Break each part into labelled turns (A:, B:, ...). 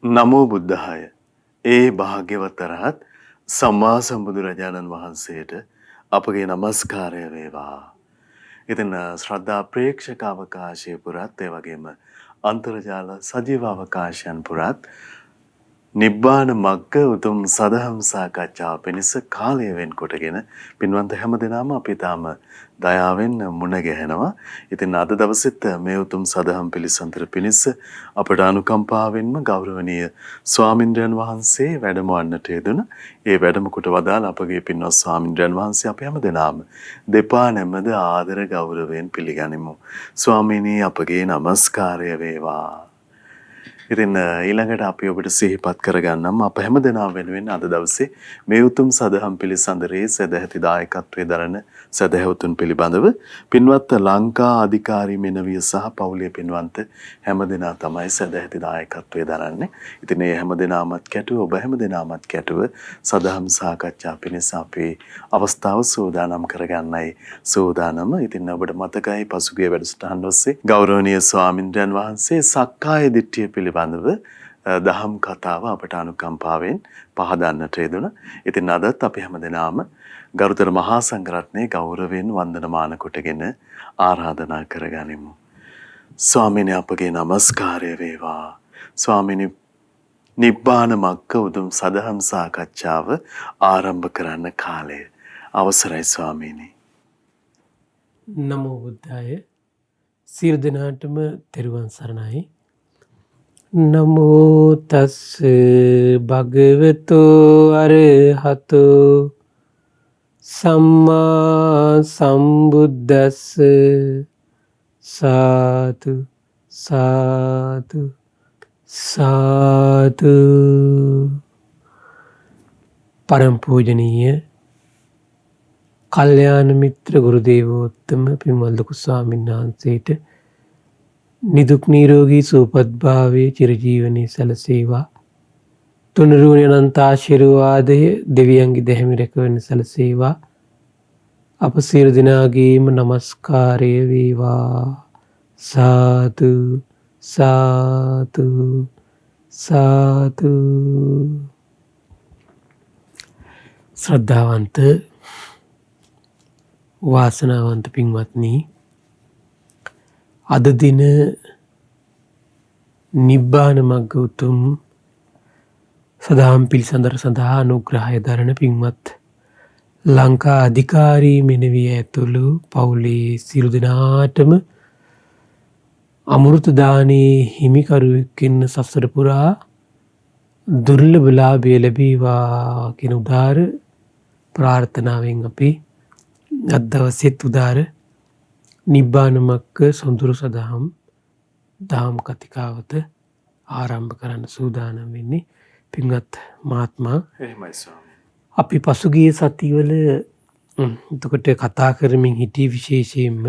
A: නමෝ බුද්ධාය. ඒ භාග්‍යවත් අරහත් සම්මා සම්බුදුරජාණන් වහන්සේට අපගේ নমස්කාරය වේවා. ඉතින් ශ්‍රද්ධා ප්‍රේක්ෂක අවකාශය පුරත් ඒ වගේම අන්තර්ජාල සජීව අවකාශයන් පුරත් නිබ්බාන මග්ග උතුම් සදහම් සාකච්ඡාව පිණිස කාලය වෙන්කොටගෙන පින්වන්ත හැමදෙනාම අපි තාම දයාවෙන් මුණ ගැහෙනවා. ඉතින් අද දවසෙත් මේ උතුම් සදහම් පිළිසඳර පිණිස අපට අනුකම්පාවෙන්ම ගෞරවනීය ස්වාමින්ද්‍රයන් වහන්සේ වැඩම වන්නට යෙදුණ. ඒ වැඩම කොට වදාළ අපගේ පින්වත් ස්වාමින්ද්‍රයන් වහන්සේ අපි හැමදෙනාම දෙපා නැමද ආදර ගෞරවයෙන් පිළිගනිමු. ස්වාමීනි අපගේ নমස්කාරය වේවා. ඉතින් ඊළඟට අපි ඔබට සිහිපත් කරගන්නම් අප හැමදෙනා වෙනුවෙන් අද දවසේ මේ උතුම් සදහම් පිළිසඳරේ සදැහැති දායකත්වයේ දරන සදැහැවතුන් පිළිබඳව පින්වත් ලංකා අධිකාරී මෙනවිය සහ පවුලේ පින්වන්ත හැමදෙනා තමයි සදැහැති දායකත්වයේ දරන්නේ. ඉතින් මේ හැමදෙනාමත් කැටුව ඔබ හැමදෙනාමත් කැටුව සදහම් සාකච්ඡා පිණිස අපි අවස්ථාව සූදානම් කරගන්නයි සූදානම. ඉතින් ඔබට මතකයි පසුගිය වැඩසටහන ඔස්සේ ගෞරවනීය ස්වාමින්ද්‍රයන් වහන්සේ සක්කාය දිට්ඨිය පිළිබඳව දහම් කතාව අපට අනුකම්පාවෙන් පහදන්නට යෙදුණා. ඉතින් අදත් අපි හැමදෙනාම ගරුතර මහා සංඝරත්නයේ ගෞරවයෙන් වන්දනමාන කොටගෙන ආරාධනා කරගනිමු. ස්වාමීනි අපගේ নমස්කාරය වේවා. ස්වාමීනි නිබ්බාන මග්ග උතුම් සදහම් සාකච්ඡාව ආරම්භ කරන්න කාලය අවසරයි ස්වාමීනි.
B: නමෝ බුද්ධාය. සියලු දෙනාටම තෙරුවන් සරණයි. නමෝ තස් භගවතෝ අරහතෝ සම්මා සම්බුද්දස්ස සාදු සාදු සාදු. පරම පූජනීය කල්යාණ මිත්‍ර ගුරු දේවෝත්තම පින්වත් ලොකු ස්වාමීන් වහන්සේට නිදුක් නිරෝගී සුවපත් භාවයේ චිරජීවනයේ සැලසේවා. තුනුරුවනේ අනන්ත ආශිර්වාදය දෙවියන්ගේ දැහැමි රැකවරණ සැලසේවා. අප සියලු දෙනාගේම নমස්කාරය වේවා. සාදු සාදු සාදු. ශ්‍රද්ධාවන්ත වාසනාවන්ත පින්වත්නි, අද දින නිබ්බාන මග්ග උතුම් සදහම් පිළිසඳර සඳහා අනුග්‍රහය දරන පින්වත් ලංකා අධිකාරී මෙනවිය ඇතුළු පවුලේ සියලු දෙනාටම අමෘත දානයේ හිමිකරුවෙක් වෙන්න සසර පුරා දුර්ලභ ලාභය ලැබේවා කියන උදාර ප්‍රාර්ථනාවෙන් අපි අද දවසෙත් උදාර නිබ්බාන මග්ග සොඳුරු සදහම් දහම් කතිකාවත ආරම්භ කරන්න සූදානම් වෙන්නේ. පින්වත් මහත්මයා,
A: එහෙමයි ස්වාමී.
B: අපි පසුගිය සතිවල එතකොට කතා කරමින් හිටියේ විශේෂයෙන්ම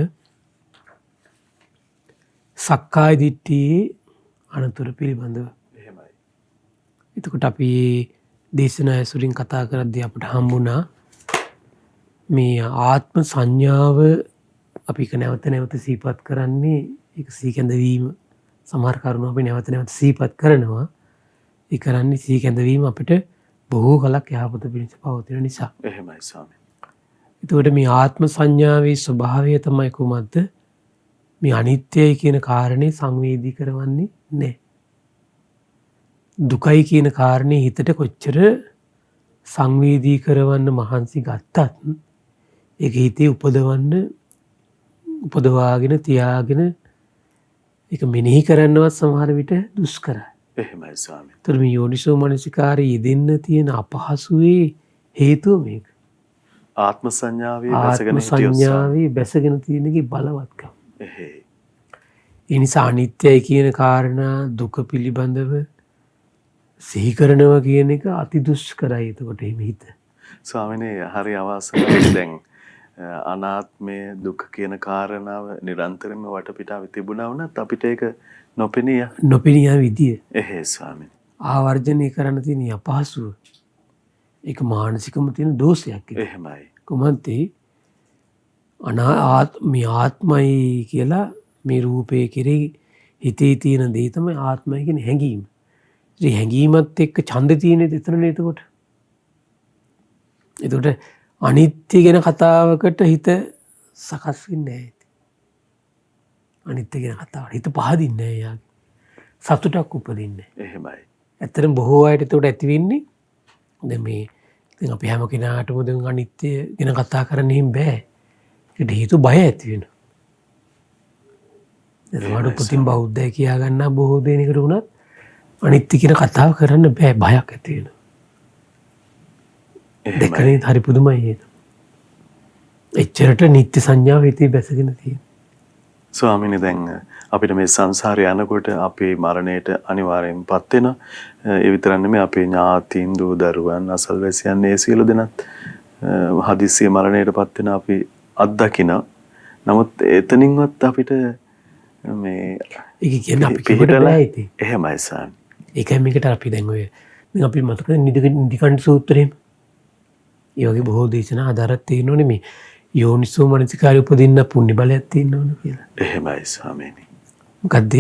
B: සක්කාය දිට්ඨියේ අනතුරු පිළිබඳව.
A: එහෙමයි.
B: එතකොට අපි දේශනා ඇසුරින් කතා කරද්දී අපට හම්බුණා මේ ආත්ම සංඥාව අපි නැවත නැවත සිහිපත් කරන්නේ ඒක සීකැඳවීම. සමහර කරුණු අපි නැවත නැවත සිහිපත් කරනවා. ඒ කරන්නේ සීකැඳවීම අපිට බොහෝ කලක් යහපත පිණිස පවතින නිසා.
A: එහෙමයි ස්වාමී.
B: එතකොට මේ ආත්ම සංඥාවේ ස්වභාවය තමයි කුමක්ද? මේ අනිත්‍යයි කියන කාරණේ සංවේදී කරවන්නේ නැහැ. දුකයි කියන කාරණේ හිතට කොච්චර සංවේදී කරවන්න මහන්සි ගත්තත් ඒක හිතේ උපදවාගෙන තියාගෙන ඒක මෙනෙහි කරන්නවත් සමහර විට දුෂ්කරයි.
A: එහෙමයි ස්වාමී.
B: ඒතර මේ යෝනිසෝ මනසිකාරය යෙදෙන්න තියෙන අපහසුවේ හේතුව මේක.
A: ආත්ම සංඥාවේ
B: ආත්ම සංඥාවේ බැසගෙන තියෙන එකේ බලවත්කම.
A: එහෙයි.
B: ඒ නිසා අනිත්‍යයි කියන කාරණා දුක පිළිබඳව සිහි කරනවා කියන එක අති දුෂ්කරයි. එතකොට එහෙම හිත.
A: ස්වාමිනේ හරි අවශ්‍යයි. දැන් අනාත්මය දුක කියන කාරණාව නිරන්තරයෙන්ම වටපිටාවේ තිබුණා වුණත් අපිට ඒක
B: නොපෙනිය විදිය.
A: එහෙයි ස්වාමිනේ.
B: ආවර්ජනය කරන්න තියෙන අපහසුව. ඒක මානසිකම තියෙන දෝෂයක්.
A: එහෙමයි.
B: කොහොමද මේ ආත්මයි කියලා මේ රූපේ කෙරෙහි හිතේ තියෙන දේ තමයි ආත්මය කියන හැඟීම. ඉතින් හැඟීමත් එක්ක ඡන්දේ තියෙන්නේ එතනනේ එතකොට. එතකොට අනිත්‍ය ගැන කතාවකට හිත සකස් වෙන්නේ නැහැ. අනිත්‍ය ගැන කතාවට හිත පහදින්නේ නැහැ යාගේ. සතුටක් උපදින්නේ.
A: එහෙමයි.
B: ඇත්තටම බොහෝ අයට එතකොට ඇති වෙන්නේ දැන් මේ ඉතින් අපි හැම කෙනාටම දැන් අනිත්‍ය ගැන කතා කරන්න හිම් බෑ. ඒකට හේතු බය ඇති වෙනවා. ඒකට පුතින් බෞද්ධය කියා ගන්න බොහෝ දෙනෙකුට උනත් අනිත්‍ය කියන කතාව කරන්න බෑ බයක් ඇති වෙනවා. දෙකනේ හරි පුදුමයි ඒක. එච්චරට නිත්‍ය සංඥාව හිතේ බැසගෙන තියෙනවා.
A: ස්වාමීනි දැන් අපිට මේ සංසාරේ යනකොට අපේ මරණයට අනිවාර්යෙන්පත් වෙන ඒ විතරක් නෙමෙයි අපේ ඥාතීන් දූ දරුවන් අසල්වැසියන් මේ සියලු දෙනාත් හදිස්සිය මරණයටපත් වෙන අපි අත්දකින. නමුත් එතනින්වත් අපිට මේ
B: ඒක කියන්නේ අපි කිව්වට බෑ ඉතින්.
A: එහෙමයි සාන්.
B: ඒකයි මේකට අපි දැන් ඔය දැන් අපි මතකද නිදිකණ්ඩ සූත්‍රයෙන් ඒ වගේ බොහෝ දේශනා ආදාරත් තියෙනෝනේ මේ යෝනිසෝ මනසිකාරය උපදින්න පුණ්‍ය බලයක් තියෙනවනේ කියලා.
A: එහෙමයි ස්වාමීනි.
B: මොකද්ද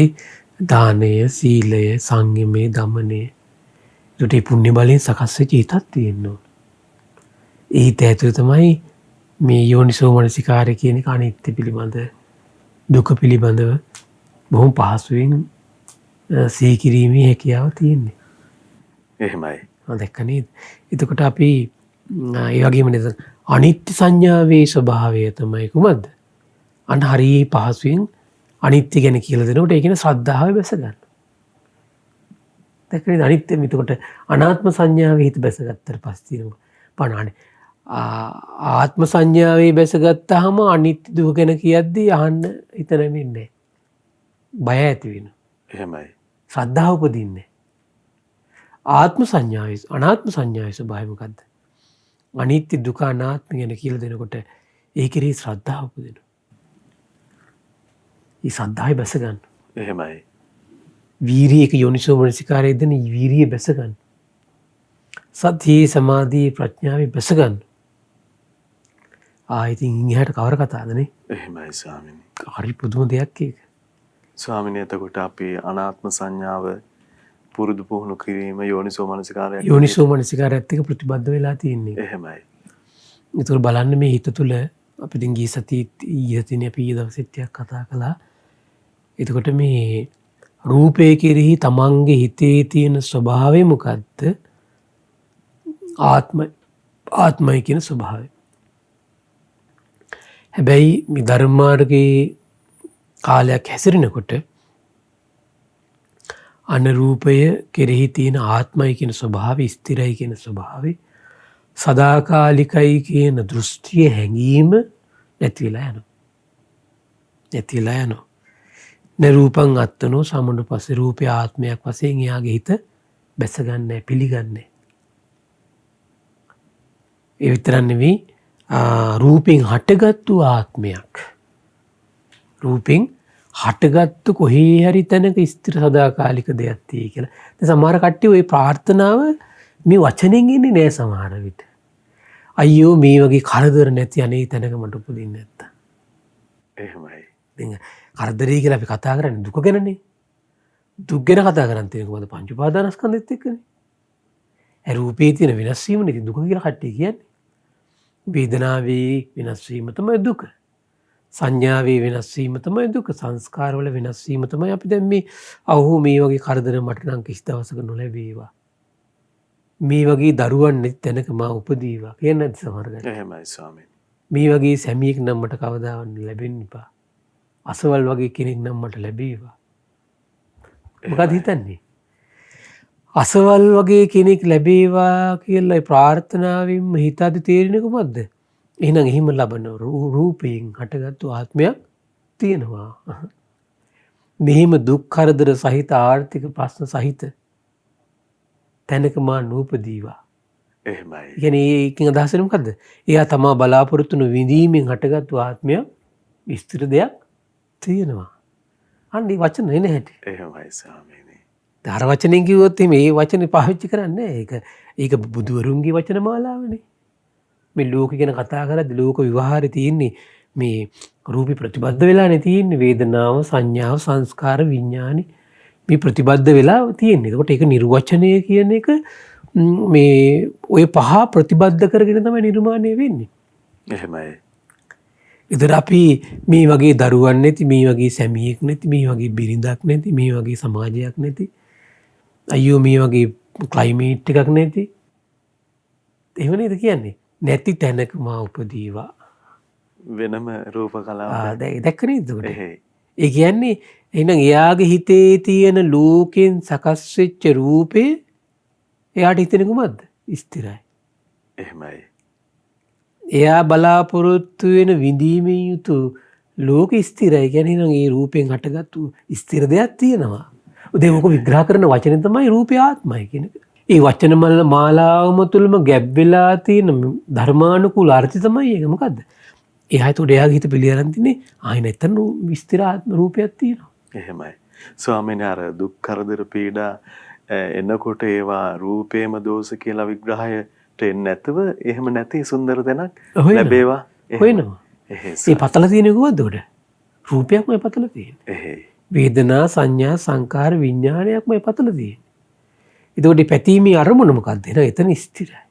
B: දානය, සීලය, සංයමය, දමනය. ඒටි පුණ්‍ය බලයෙන් සකස් වෙච්ච හිතක් තියෙනවා. ඒ හිත ඇතුළේ තමයි මේ යෝනිසෝ මනසිකාරය කියන එක අනිත්‍ය පිළිබඳ දුක පිළිබඳව බොහොම පහසුවෙන් සිහි කිරීමේ හැකියාව තියෙන්නේ.
A: එහෙමයි.
B: දැක්ක නේද? එතකොට අපි ඒ වගේම නේද අනිත්‍ය සංඥාවේ ස්වභාවය තමයි කුමක්ද? අන්න හරි පහසුවෙන් අනිත්‍ය ගැන කියලා දෙනකොට ඒ කියන්නේ ශ්‍රද්ධාව බැස ගන්න. දැක්ක නේද? අනිත්‍ය එතකොට අනාත්ම සංඥාවේ හිත බැසගත්තට පස්සේ තියෙනවා. පණානේ ආත්ම සංඥාවේ බැසගත්තාම අනිත්‍ය දුක ගැන කියද්දී අහන්න හිත නැමෙන්නේ. බය ඇති වෙනවා.
A: එහෙමයි.
B: ශ්‍රද්ධාව උපදින්නේ. ආත්ම සංඥාවේ අනාත්ම සංඥාවේ ස්වභාවය මොකද්ද? අනිත්‍ය දුක අනාත්ම ගැන කියලා දෙනකොට ඒ කෙරෙහි ශ්‍රද්ධාව උපදිනවා. ඒ ශ්‍රද්ධාවයි බැස ගන්න.
A: එහෙමයි.
B: වීරියක යෝනිසෝ මනසිකාරයේ දෙන වීරිය බැස ගන්න. සතියේ සමාධියේ ප්‍රඥාවේ බැස ගන්න. ඉතින් ඉහට කවර කතාවද නේ?
A: එහෙමයි ස්වාමීනි.
B: හරි පුදුම දෙයක් ඒක.
A: ස්වාමීනි එතකොට අපි අනාත්ම සංඥාව පුරුදු පුහුණු කිරීම යෝනිසෝ මනසිකාරය
B: යෝනිසෝ මනසිකාරයත් එක්ක ප්‍රතිබද්ධ වෙලා තියෙන්නේ.
A: එහෙමයි.
B: ඒතර බලන්න මේ හිත තුළ අපි දැන් ගිය සතියේ ඊයේ දිනේ අපි ඊයේ දවසේ ටිකක් කතා කළා. එතකොට මේ රූපේ කෙරෙහි තමන්ගේ හිතේ තියෙන ස්වභාවය මොකද්ද? ආත්මයි කියන ස්වභාවය. හැබැයි මේ ධර්මාර්ගයේ කාලයක් හැසිරෙනකොට අනරූපය කෙරෙහි තියෙන ආත්මයි කියන ස්වභාවය, ස්ථිරයි කියන ස්වභාවය, සදාකාලිකයි කියන දෘෂ්ටිය හැඟීම නැති වෙලා යනවා. නැති වෙලා යනවා. නරූපං අත්තනෝ සමුනුපස්සේ රූපය ආත්මයක් වශයෙන් එයාගේ හිත බැසගන්නේ, පිළිගන්නේ. ඒ විතරක් නෙවෙයි රූපෙන් හටගත්තු ආත්මයක්. රූපෙන් හටගත්තු කොහේ හරි තැනක ස්ථිර සදාකාලික දෙයක් තියෙයි කියලා. දැන් සමහර කට්ටිය ওই ප්‍රාර්ථනාව මේ වචනෙන් ඉන්නේ නෑ සමහර විට. අයියෝ මේ වගේ කරදර නැති අනේ තැනක මට උපදින්න නැත්තම්.
A: එහෙමයි.
B: දැන් කරදරේ කියලා අපි කතා කරන්නේ දුක ගැනනේ. දුක් ගැන කතා කරන් තියෙන කොහොමද? පංච උපාදානස්කන්ධෙත් එක්කනේ. ඒ රූපේ තියෙන වෙනස් වීම නේ දුක කියලා කට්ටිය කියන්නේ. වේදනාවේ වෙනස් වීම තමයි දුක. සංඥාවේ වෙනස් වීම තමයි දුක. සංස්කාරවල වෙනස් වීම තමයි අපි දැන් මේ මේ වගේ කරදර මට නම් කිසි දවසක නොලැබේවා. මේ වගේ දරුවන් නැති තැනක මා උපදීවා කියන්නේ නැද්ද සමහර ගන්න.
A: එහෙමයි ස්වාමීනි.
B: මේ වගේ සැමියෙක් නම් මට කවදාවත් ලැබෙන්න එපා. අසවල් වගේ කෙනෙක් නම් මට ලැබේවා. මොකද හිතන්නේ? අසවල් වගේ කෙනෙක් ලැබේවා කියලා ප්‍රාර්ථනාවෙන් හිතාද තේරෙන්නේ කොහොමද? එහෙනම් එහෙම ලබන රූපයෙන් හටගත්තු ආත්මයක් තියෙනවා. මෙහෙම දුක් කරදර සහිත ආර්ථික ප්‍රශ්න සහිත තැනක මා නූපදීවා.
A: එහෙමයි.
B: කියන්නේ ඒකෙන් අදහස් වෙන්නේ මොකද්ද? එයා තමා බලාපොරොත්තු වෙන විඳීමෙන් හටගත්තු ආත්මයක් විස්තර දෙයක් තියෙනවා. අන්න ඒ වචන එන්නේ නැහැටි.
A: එහෙමයි ස්වාමීනි.
B: අර වචනෙන් කිව්වොත් මේ වචනේ පාවිච්චි කරන්නේ ඒක බුදුවරුන්ගේ වචන මාලාවනේ. මේ ලෝක ගැන කතා කරද්දී ලෝක විවහාරේ තියෙන්නේ මේ රූපී ප්‍රතිබද්ධ වෙලානේ තියෙන්නේ වේදනාව, සංඥාව, සංස්කාර, විඥානි මේ ප්‍රතිබද්ධ වෙලා තියෙන්නේ. එතකොට ඒක නිර්වචනය කියන එක මේ ඔය පහ ප්‍රතිබද්ධ කරගෙන තමයි නිර්මාණය වෙන්නේ.
A: එහෙමයි.
B: එතකොට අපි මේ වගේ දරුවන් නැති, මේ වගේ සැමියෙක් නැති, මේ වගේ බිරිඳක් නැති, මේ වගේ සමාජයක් නැති, අයියෝ මේ වගේ ක්ලයිමේට් එකක් නැති. එහෙම නේද කියන්නේ? නැති තැනක මා උපදීවා.
A: වෙනම රූප කලාවක්.
B: දැක්ක නේද එතකොට?
A: එහෙයි.
B: ඒ කියන්නේ එහෙනම් එයාගේ හිතේ තියෙන ලෝකෙන් සකස් වෙච්ච රූපේ එයාට හිතෙන කුමක්ද? ස්ථිරයි.
A: එහෙමයි.
B: එයා බලාපොරොත්තු වෙන විඳීමෙන් යුතු ලෝක ස්ථිරයි. කියන්නේ එහෙනම් ඒ රූපෙන් හටගත්තු ස්ථිර දෙයක් තියෙනවා. උදේ මොක විග්‍රහ කරන වචනේ තමයි රූපේ ආත්මයි කියන එක. ඒ වචන මාලාවම තුලම ගැබ් වෙලා තියෙන ධර්මානුකූල අර්ථය තමයි ඒක. මොකද්ද? එයා හිතුවට එයාගේ හිත පිළිඅරන් තින්නේ ආයෙ එතන විස්තර ආත්ම රූපයක් තියෙනවා.
A: එහෙමයි. ස්වාමීනි අර දුක් කරදර පීඩා එනකොට ඒවා රූපේම දෝෂ කියලා විග්‍රහයට එන්නේ නැතුව එහෙම නැති සුන්දර තැනක් ලැබේවා.
B: හොයනවා. ඒ පතල තියෙන කොහොමද උඩ? රූපයක්මයි පතල තියෙන්නේ.
A: එහෙයි.
B: වේදනා සංඥා සංකාර විඥානයක්මයි පතල තියෙන්නේ. එතකොට පැතීමේ අරමුණ මොකක්ද? එතන ස්ථිරයි.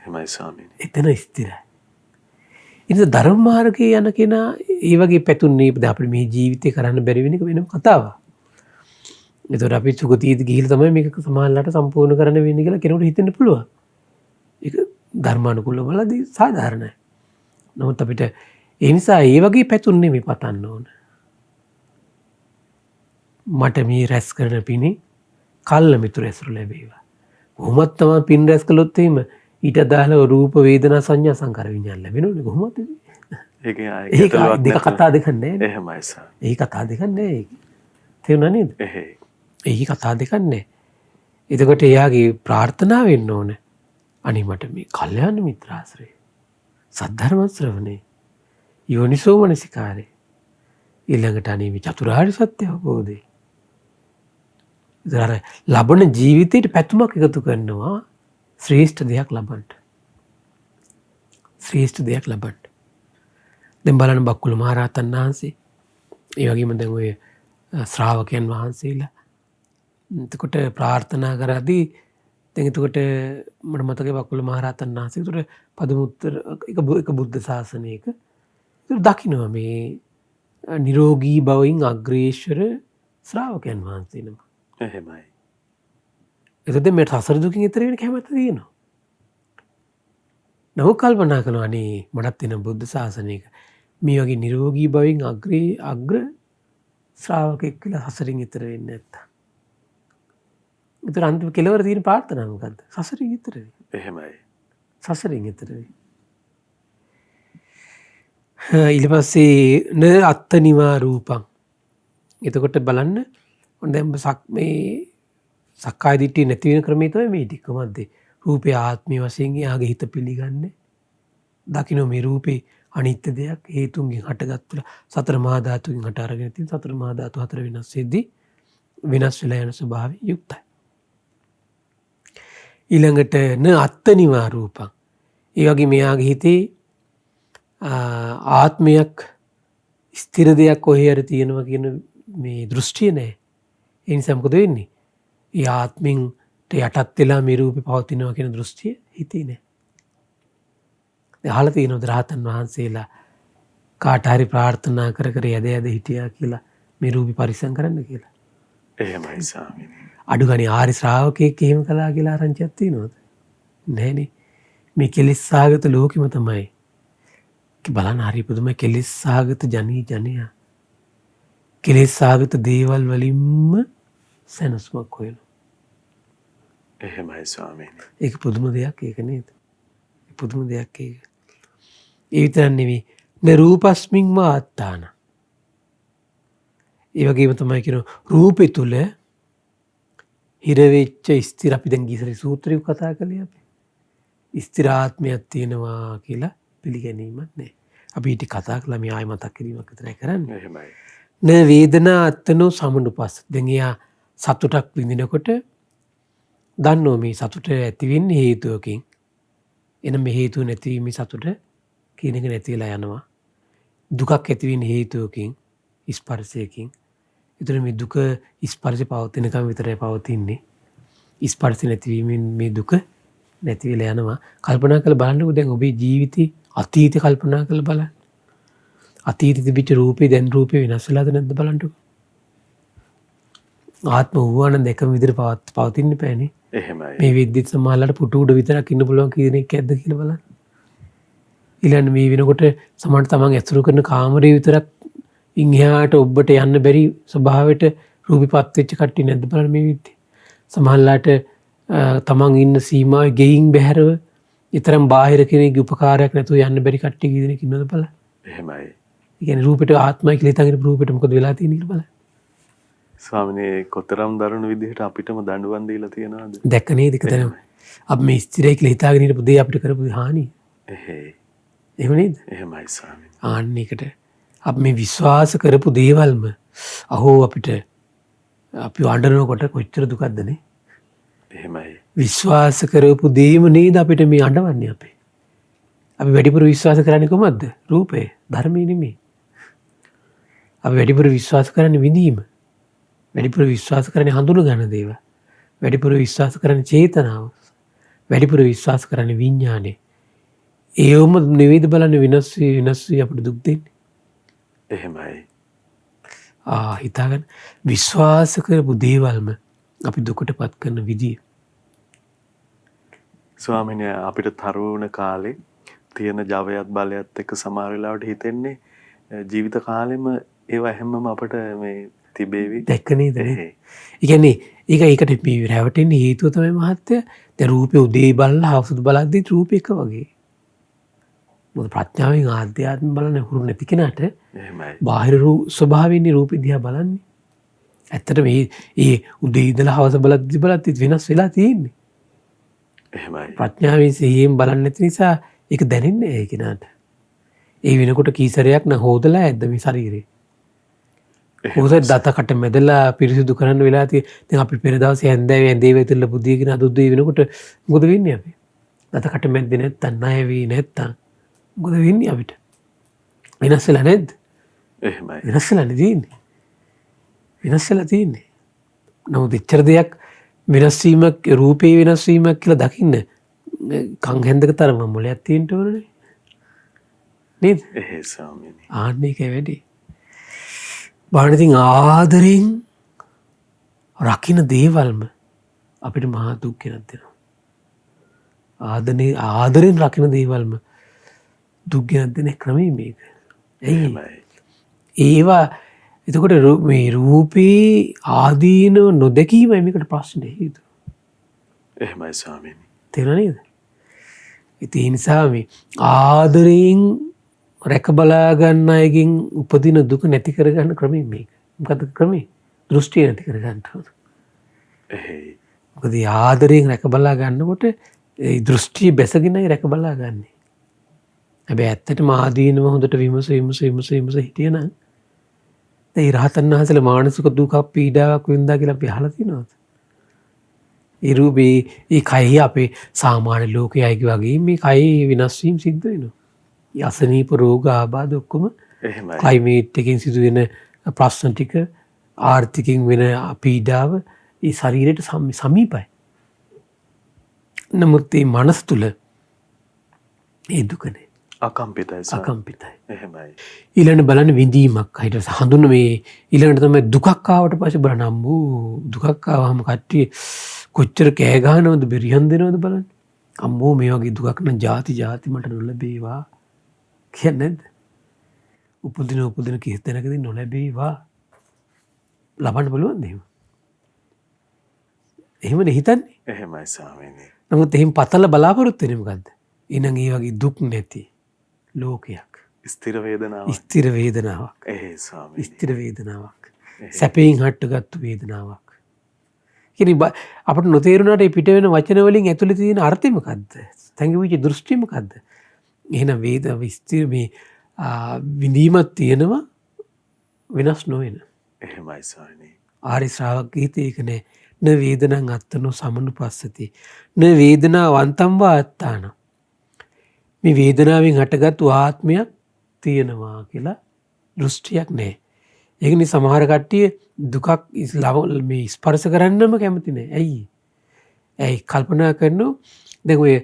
A: එහෙමයි ස්වාමීනි.
B: එතන ස්ථිරයි. ඉතින් ධර්ම මාර්ගයේ යන කෙනා ඒ වගේ පැතුන්නේ අපිට මේ ජීවිතේ කරන්න බැරි වෙන එක වෙනම කතාවක්. ඒතකොට අපි සුගතියට ගිහිල්ලා තමයි මේක සමාජලට සම්පූර්ණ කරන්න වෙන්නේ කියලා කෙනෙකුට හිතෙන්න පුළුවන්. ඒක ධර්මානුකූලව බලද්දී සාධාරණයි. නමුත් අපිට ඒ නිසා ඒ වගේ පැතුන්නේ මේ පතන්න ඕන. මට මේ රැස් කරන පිනේ කල්ල මිතුරු ඇසුරු ලැබේවා. කොහොමත් තමයි පින් රැස් කළොත් එහෙම ඊට අදාළව රූප වේදනා සංඥා සංකාර විඥාන ලැබෙනවනේ කොහොමද?
A: ඒක
B: දෙක කතා දෙකක් නෑ.
A: එහෙමයි සර්.
B: ඒ කතා දෙකක් නෑ. තේරුණා නේද?
A: එහෙයි.
B: ඒ කතා දෙකක් නෑ. එතකොට එයාගේ ප්‍රාර්ථනාව වෙන්න ඕන. අනේ මට මේ කල්යාණ මිත්‍රාශ්‍රය, සද්ධර්ම ශ්‍රවණේ, යෝනිසෝ මනසිකාරේ, ඊළඟට අනේ මේ චතුරාර්ය සත්‍ය අවබෝධය. ඉතින් ලබන ජීවිතේට පැතුමක් එකතු කරනවා ශ්‍රේෂ්ඨ දෙයක් ලබන්න. ශ්‍රේෂ්ඨ දෙයක් ලබන්න. දැන් බලන්න බක්කුල මහරහතන් වහන්සේ, ඒ වගේම දැන් ඔය ශ්‍රාවකයන් වහන්සේලා එතකොට ප්‍රාර්ථනා කරද්දී දැන් එතකොට මට මතකයි බක්කුල මහරහතන් වහන්සේ එතකොට පදමුත්තර එක බුද්ධ ශාසනයක දකින්නවා මේ නිරෝගී භවයෙන් අග්‍රේශ්වර ශ්‍රාවකයන් වහන්සේ නම.
A: එහෙමයි.
B: එතකොට මේ සසර දුකින් ඈතර වෙන කැමැත්ත තියෙනවා. නව කල්පනා කරනවා අනේ මටත් වෙන බුද්ධ ශාසනයක මේ වගේ නිරෝගී භවයෙන් අග්‍ර ශ්‍රාවකෙක් කියලා සසරින් ඈතර වෙන්නේ නැත්තම්. ඒතර අන්තිම කෙලවර තියෙන ප්‍රාර්ථනාව මොකද්ද? සසරින් ඈතර වෙන්න.
A: එහෙමයි.
B: සසරින් ඈතර වෙන්න. ඊට පස්සේ න අත්තනිවා රූපං. එතකොට බලන්න ඔන්න දැන් මේ සක්කාය දිට්ඨිය නැති වෙන ක්‍රමය තමයි මේ ටික. කොහොමද? රූපේ ආත්මීය වශයෙන් යාගේ හිත පිළිගන්නේ. දකින්න මේ රූපේ අනිත්‍ය දෙයක් හේතුන්ගෙන් හටගත්තුලා සතර මහා ධාතුන්ගෙන් හට අරගෙන තියෙන සතර මහා ධාතු හතර වෙනස් වෙද්දී වෙනස් වෙලා යන ස්වභාවයෙන් යුක්තයි. ඊළඟට න අත්තනිවා රූපං. ඒ වගේ මෙයාගේ හිතේ ආත්මයක් ස්ථිර දෙයක් කොහේ හරි තියෙනවා කියන මේ දෘෂ්ටිය නැහැ. ඒ නිසා මොකද වෙන්නේ? ඒ ආත්මෙන් යටත් වෙලා මේ රූපේ පවතිනවා කියන දෘෂ්ටිය හිතේ නැහැ. අහලා තියෙනවද රහතන් වහන්සේලා කාට හරි ප්‍රාර්ථනා කර කර යද යද හිටියා කියලා මේ රූපේ පරිසම් කරන්න කියලා?
A: එහෙමයි ස්වාමීනි.
B: අඩු ගානේ ආරි ශ්‍රාවකෙක් එහෙම කළා කියලා ආරංචියක් තියෙනවද? නැහැනේ. මේ කෙලෙස් සාගත ලෝකෙම තමයි. බලන්න හරි පුදුමයි කෙලෙස් සාගත ජනයා. කෙලෙස් සාගත දේවල් වලින්ම සැනසුමක් හොයනවා.
A: එහෙමයි ස්වාමීනි.
B: ඒක පුදුම දෙයක් ඒක නේද? පුදුම දෙයක් ඒක. ඒ විතරක් නෙවෙයි න රූපස්මින් වාත්තාන. ඒ වගේම තමයි කියන රූපේ තුල හිර වෙච්ච ස්ථිර අපි දැන් ගිසරි සූත්‍රය කතා කළේ අපි. ස්ථිරාත්මයක් තියෙනවා කියලා පිළිගැනීමක් නැහැ. අපි ඊට කතා කළා මේ ආය මතක් කිරීමක් විතරයි කරන්නේ.
A: එහෙමයි.
B: න වේදනා අත්තනෝ සමුනුපස්ස. දැන් එයා සතුටක් විඳිනකොට දන්නෝ මේ සතුට ඇති වෙන්නේ හේතුවකින්. එන මේ හේතුව නැතිවීම සතුට කියන එක නැති වෙලා යනවා. දුකක් ඇති වෙන්නේ හේතුවකින් ස්පර්ශයකින්. එතන මේ දුක ස්පර්ශ පවතිනකම් විතරයි පවතින්නේ. ස්පර්ශ නැතිවීමෙන් මේ දුක නැති වෙලා යනවා. කල්පනා කරලා බලන්නකෝ දැන් ඔබේ ජීවිතේ අතීතේ කල්පනා කරලා බලන්න. අතීතේ තිබිච්ච රූපේ දැන් රූපේ වෙනස් වෙලාද නැද්ද බලන්නකෝ. ආත්ම වූවාන දෙකම විදිහට පවතින්න බෑනේ.
A: එහෙමයි.
B: මේ විද්‍යුත් සමාලලට පුටු උඩ විතරක් ඉන්න පුළුවන් කී දෙනෙක් ඇද්ද කියලා බලන්න. ඊළඟ මේ වෙනකොට සමහරට තමන් ඇසුරු කරන කාමරේ විතරක් ඉන් එහාට ඔබට යන්න බැරි ස්වභාවයට රූපීපත් වෙච්ච කට්ටිය නැද්ද බලන්න මේ විදිහට. සමහරලාට තමන් ඉන්න සීමාවේ ගෙයින් බැහැරව ඊතරම් බාහිර කෙනෙක්ගේ උපකාරයක් නැතුව යන්න බැරි කට්ටිය කී දෙනෙක් ඉන්නවද බලන්න.
A: එහෙමයි.
B: ඒ කියන්නේ රූපෙට ආත්මය කියලා හිතාගෙන රූපෙට මොකද වෙලා තියෙන්නේ කියලා බලන්න.
A: ස්වාමිනේ කොතරම් දරුණු විදිහට අපිටම දඬුවම් දීලා තියෙනවද?
B: දැක්ක නේද එකතන අපි මේ ස්ථිරයි කියලා හිතාගෙන හිටපු දේ අපිට කරපු හානිය.
A: එහෙයි.
B: එහෙම නේද?
A: එහෙමයි ස්වාමිනේ.
B: ආන්න එකට අපි මේ විශ්වාස කරපු දේවල්ම අහෝ අපිට අපි අඬනකොට කොච්චර දුකක්ද නේ?
A: එහෙමයි.
B: විශ්වාස කරපු දේම නේද අපිට මේ අඬවන්නේ අපේ. අපි වැඩිපුර විශ්වාස කරන්නේ කොහොමද? රූපේ, ධර්මයේ නෙමෙයි. අපි වැඩිපුර විශ්වාස කරන්නේ විඳීම. වැඩිපුර විශ්වාස කරන්නේ හඳුන ගන්න දේවල්. වැඩිපුර විශ්වාස කරන්නේ චේතනාව. වැඩිපුර විශ්වාස කරන්නේ විඥානේ. ඒවම නෙවෙයිද බලන්න වෙනස් වී අපිට දුක් දෙන්නේ.
A: එහෙමයි.
B: හිතාගන්න විශ්වාස කරපු දේවල්ම අපි දුකටපත් කරන විදිය.
A: ස්වාමිනේ අපිට තරුණ කාලේ තියෙන ජවයත් බලයත් එක්ක සමහර වෙලාවට හිතෙන්නේ ජීවිත කාලෙම ඒවා හැමම අපිට මේ තිබේවි.
B: දැක්ක නේද? ඒ කියන්නේ ඒකට මේ රැවටෙන්න හේතුව තමයි මහත්තයා. දැන් රූපේ උදේ බලලා හවසට බලද්දි රූපේ එක වගේ. මොකද ප්‍රඥාවෙන් ආධ්‍යාත්ම බලන්න හුරු නැති කෙනාට
A: එහෙමයි.
B: බාහිර ස්වභාවයෙන්නේ රූපේ දිහා බලන්නේ. ඇත්තට මේ උදේ ඉඳලා හවස බලද්දි වෙනස් වෙලා තියෙන්නේ.
A: එහෙමයි.
B: ප්‍රඥාවෙන් සිහියෙන් බලන්නේ නැති නිසා ඒක දැනෙන්නේ නැහැ ඒ කෙනාට. ඒ වෙනකොට කීසරයක් න හොදලා ඇද්ද මේ ශරීරේ. හොදලා දතකට මැදලා පිරිසිදු කරන්න වෙලා තියෙන. දැන් අපි පෙර දවසේ හැන්දෑවේ ඇඳේ වෙතilla බුදියගෙන අද උදේ වෙනකොට මොකද වෙන්නේ අපි? දතකට මැද්දේ නැත්තම් ණය වෙයි නැත්තම් මොකද වෙන්නේ අපිට? වෙනස් වෙලා නැද්ද?
A: එහෙමයි.
B: වෙනස් වෙලා නෙදීන්නේ. වෙනස් වෙලා තියෙන්නේ. නමුත් එච්චර දෙයක් වෙනස් වීමක් රූපේ වෙනස් වීමක් කියලා දකින්න කන් හැන්දක තරම මොලයක් තියෙන්න ඕනනේ. නේද?
A: එහෙයි ස්වාමිනේ.
B: ආන්න ඒකයි වැඩි. බාහිරින් ආදරෙන් රකින්න දේවල්ම අපිට මහා දුක් ගෙනත් දෙනවා. ආදරෙන් රකින්න දේවල්ම දුක් ගෙනත් දෙන ක්‍රමය මේක.
A: එහෙමයි.
B: ඒවා එතකොට මේ රූපේ ආදීනව නොදැකීමයි මේකට ප්‍රශ්නේ හේතුව.
A: එහෙමයි ස්වාමිනේ.
B: තේරුණා නේද? ඒ නිසා මේ ආදරයෙන් රැක බලා ගන්න අයගෙන් උපදින දුක නැති කර ගන්න ක්‍රමය මේක. මොකද ක්‍රමය? දෘෂ්ටිය නැති කර ගන්න ඕන.
A: එහෙයි.
B: මොකද ආදරයෙන් රැක බලා ගන්නකොට ඒ දෘෂ්ටිය බැසගෙනයි රැක බලා ගන්න. හැබැයි ඇත්තටම ආදීනව හොඳට විමස හිටියනම් ඒ රහතන් වහන්සේලා මානසික දුක පීඩාවක් වින්දා කියලා අපි අහලා තියෙනවද? ඒ රූපේ ඒ කයෙහි අපේ සාමාන්‍ය ලෝකයේ වගේ මේ කයෙහි වෙනස් වීම සිද්ධ වෙනවා. ඒ අසනීප රෝග ආබාධ ඔක්කොම
A: එහෙමයි.
B: ක්ලයිමේට් එකෙන් සිදුවෙන ප්‍රශ්න ටික ආර්ථිකයෙන් වෙන පීඩාව ඒ ශරීරයට සමීපයි. නමුත් මේ මනස තුල ඒ දුකනේ
A: අකම්පිතයි.
B: අකම්පිතයි.
A: එහෙමයි.
B: ඊළඟ බලන්න විඳීමක් හිට හඳුන මේ ඊළඟට තමයි දුකක් ආවට පස්සේ බලන්න අම්බෝ දුකක් ආවම කට්ටිය කොච්චර කෑ ගහනවද බෙරිහන් දෙනවද බලන්න. අම්බෝ මේ වගේ දුකක් නම් ಜಾති මට නොලැබේවා කියන්නේ නැද්ද? උපදින කිසි තැනකදී නොලැබේවා ලබන්න බලවන්ද එහෙම? එහෙමනේ හිතන්නේ.
A: එහෙමයි ස්වාමිනේ.
B: නමුත් එහෙම පතල බලාපොරොත්තු වෙන්නේ මොකද්ද? එහෙනම් ඒ වගේ දුක් නැති ලෝකයක්.
A: ස්ථිර වේදනාවක්.
B: ස්ථිර වේදනාවක්.
A: එහෙයි ස්වාමිනේ.
B: ස්ථිර වේදනාවක්. සැපයෙන් හටගත්තු වේදනාවක්. කියන්නේ අපිට නොතේරුණාට මේ පිට වෙන වචන වලින් ඇතුලේ තියෙන අර්ථය මොකද්ද? සංගවිච්ච දෘෂ්ටි මොකද්ද? එහෙනම් ස්ථිර මේ විඳීමක් තියෙනවා වෙනස් නොවන.
A: එහෙමයි ස්වාමිනේ.
B: ආරි ශ්‍රාවක ගීතේ ඒක නෑ. න වේදනං අත්තනෝ සමනුපස්සති. න වේදනාවන්තම් වාත්තාන. මේ වේදනාවෙන් හටගත්තු ආත්මයක් තියෙනවා කියලා දෘෂ්ටියක් නැහැ. ඒක නිසා සමහර කට්ටිය දුකක් මේ ස්පර්ශ කරන්නම කැමති නෑ. ඇයි? ඇයි කල්පනා කරනවා දැන් ඔය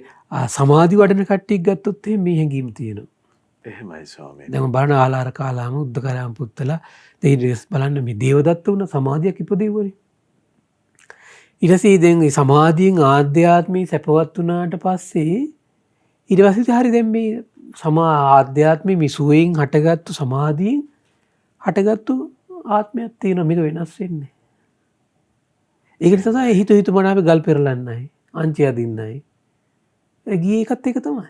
B: සමාධි වඩන කට්ටියක් ගත්තොත් එහෙනම් මේ හැඟීම තියෙනවා.
A: එහෙමයි ස්වාමීනි.
B: දැන් බණ ආලාර කාලාම උද්දකරාම පුත්තලා දෙයිස් බලන්න මේ දේවදත්ත වුණ සමාධියක් ඉපදෙව්වනේ. ඊට පස්සේ දැන් මේ සමාධියෙන් ආධ්‍යාත්මී සැපවත් වුණාට පස්සේ ඊට පස්සේ හරි දැන් මේ ආධ්‍යාත්මී මිසුවෙන් හටගත්තු සමාධියෙන් හටගත්තු ආත්මයක් තියෙනවා. මේක වෙනස් වෙන්නේ. ඒක නිසා තමයි හිත මනාපේ ගල් පෙරලන්නයි අංචි අදින්නයි ගියේ එකත් එක තමයි.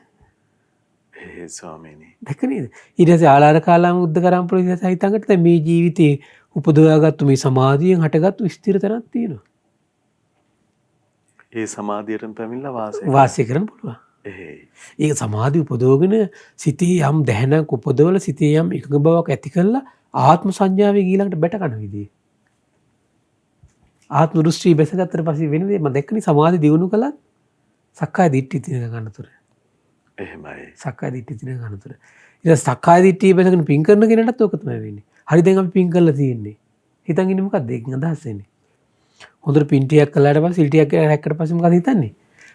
A: ඒ ස්වාමීනි.
B: දැක නේද? ඊට පස්සේ ආලාර කාලාම උද්දකරාම ප්‍රතිසස හිතංගට දැන් මේ ජීවිතේ උපදවාගත්තු මේ සමාධියෙන් හටගත්තු ස්ථිර තැනක් තියෙනවා.
A: ඒ සමාධියටම පැමිණලා
B: වාසය කරන්න පුළුවන්. ඒක සමාධි උපදෝගෙන සිතේ යම් දැහැනක් උපදවල සිතේ යම් එකඟ බවක් ඇති කරලා ආත්ම සංඥාවේ ඊළඟට බැට කන විදිය. ආත්ම දෘෂ්ටි බැසගත්තට පස්සේ වෙන දේ මම දැක්කනේ සමාධි දියුණු කළත් සක්කාය දිට්ඨිය තියෙන ගන්නතර.
A: එහෙමයි.
B: සක්කාය දිට්ඨිය තියෙන ගන්නතර. ඊට සක්කාය දිට්ඨිය බැසගෙන පින් කරන කෙනාටත් ඕක තමයි වෙන්නේ. හරි දැන් අපි පින් කරලා තියෙන්නේ. හිතන් ඉන්නේ මොකක්ද ඒකෙන් අදහස් වෙන්නේ? හොඳට පින් ටිකක් කළාට පස්සේ සිල් ටිකක් රැක්කට පස්සේ මොකද හිතන්නේ?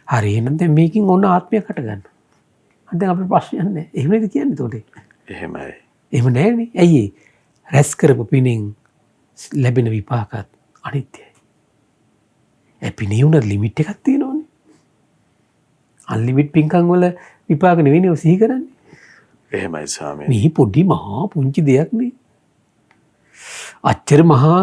B: හරි එහෙනම් දැන් මේකෙන් ඕන ආත්මයක් හට ගන්න. දැන් අපේ ප්‍රශ්නයක් නැහැ. එහෙම නේද කියන්නේ උතෝට?
A: එහෙමයි.
B: එහෙම නැහැනේ. ඇයි ඒ? රැස් කරපු පිනෙන් ලැබෙන විපාකත් අනිත්‍යයි. ඒ පිනේ උන ලිමිට් එකක් තියෙනවනේ. අන්ලිමිට් පින්කම් වල විපාක නෙවෙයිනේ ඔය සිහි කරන්නේ.
A: එහෙමයි ස්වාමීනි.
B: මේ පොඩි මහා පුංචි දෙයක් නේ. අච්චර මහා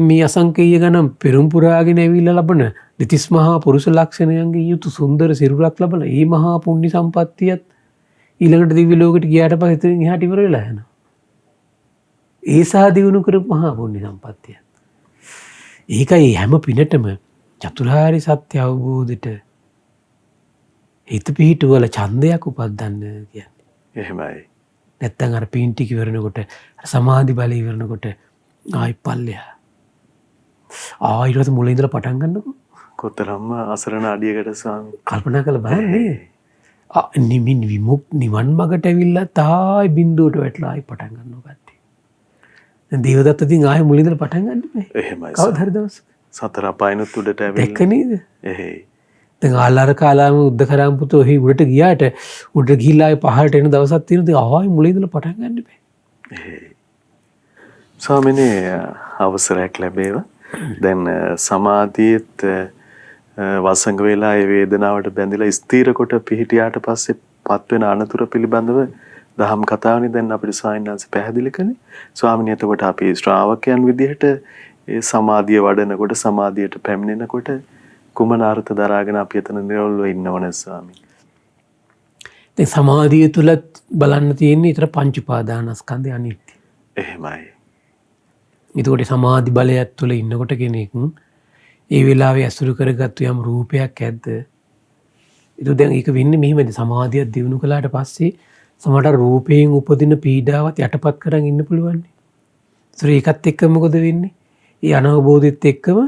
B: මේ අසංකේය ගණන් පෙරම් පුරාගෙන ඇවිල්ලා ලබන දෙතිස් මහා පුරුෂ ලක්ෂණයන්ගේ යුතු සුන්දර සිරුරක් ලබලා ඒ මහා පුණ්‍ය සම්පත්තියත් ඊළඟට දිව්‍ය ලෝකෙට ගියාට පස්සේ එතනින් එහාට ඉවර වෙලා යනවා. ඒ සහ දිනු කරපු මහා පුණ්‍ය සම්පත්තිය. ඒකයි හැම පිනටම චතුරාර්ය සත්‍ය අවබෝධයට හිත පිහිටුවල ඡන්දයක් උපදින්න කියන්නේ.
A: එහෙමයි.
B: නැත්තම් අර පින් ටික ඉවරනකොට සමාධි බලය ඉවරනකොට ආයි පල්ලෙහා. ඊට පස්සේ මුලින් ඉඳලා පටන් ගන්නකො.
A: කොතරම්ම අසරණ අඩියකට ස්වාමී.
B: කල්පනා කරලා බලන්න නේ. නිමින් නිවන් මගට ඇවිල්ලා තායි බින්දුවට වැටලා ආයි පටන් ගන්නවා කට්ටිය. දැන් දේවදත්ත ඉතින් ආයි මුලින් ඉඳලා පටන් ගන්න බෑ.
A: එහෙමයි.
B: කවදා හරි දවස්.
A: සතර අපායනුත් උඩට ඇවිල්ලා.
B: දැක්ක නේද?
A: එහෙයි.
B: දැන් ආලාර කාලාම උද්දකරාම පුතෝ එහි උඩට ගියාට උඩට ගිහිල්ලා ආයි පහළට එන දවසක් තියෙනවා. ඉතින් ආයි මුලින් ඉඳලා පටන් ගන්න බෑ.
A: එහෙයි. ස්වාමීනි අවසරයක් ලැබේවා. දැන් සමාධියත් වසංග වෙලා ඒ වේදනාවට බැඳිලා ස්ථීර කොට පිහිටියාට පස්සේ පත්වෙන අනතුර පිළිබඳව දහම් කතාවනේ දැන් අපිට සායනන්ස පැහැදිලි කළේ. ස්වාමීනි එතකොට අපි ශ්‍රාවකයන් විදිහට ඒ සමාධිය වඩනකොට සමාධියට පැමිණෙනකොට කුමන අර්ථ දරාගෙන අපි එතන නිරවුල්ව ඉන්නවනේ ස්වාමීනි.
B: දැන් සමාධිය තුල බලන්න තියෙන්නේ ඊතර පංච උපාදානස්කන්ධය අනිත්‍ය.
A: එහෙමයි.
B: එතකොට සමාධි බලයත් තුළ ඉන්නකොට කෙනෙක් ඒ වෙලාවේ ඇසුරු කරගත්තු යම් රූපයක් ඇද්ද? ඒක දැන් ඒක වෙන්නේ මෙහිමද සමාධියක් දිනු කළාට පස්සේ සමහර රූපයෙන් උපදින පීඩාවත් යටපත් කරන් ඉන්න පුළුවන්. ඒකත් එක්ක මොකද වෙන්නේ? ඒ අනවබෝධෙත් එක්කම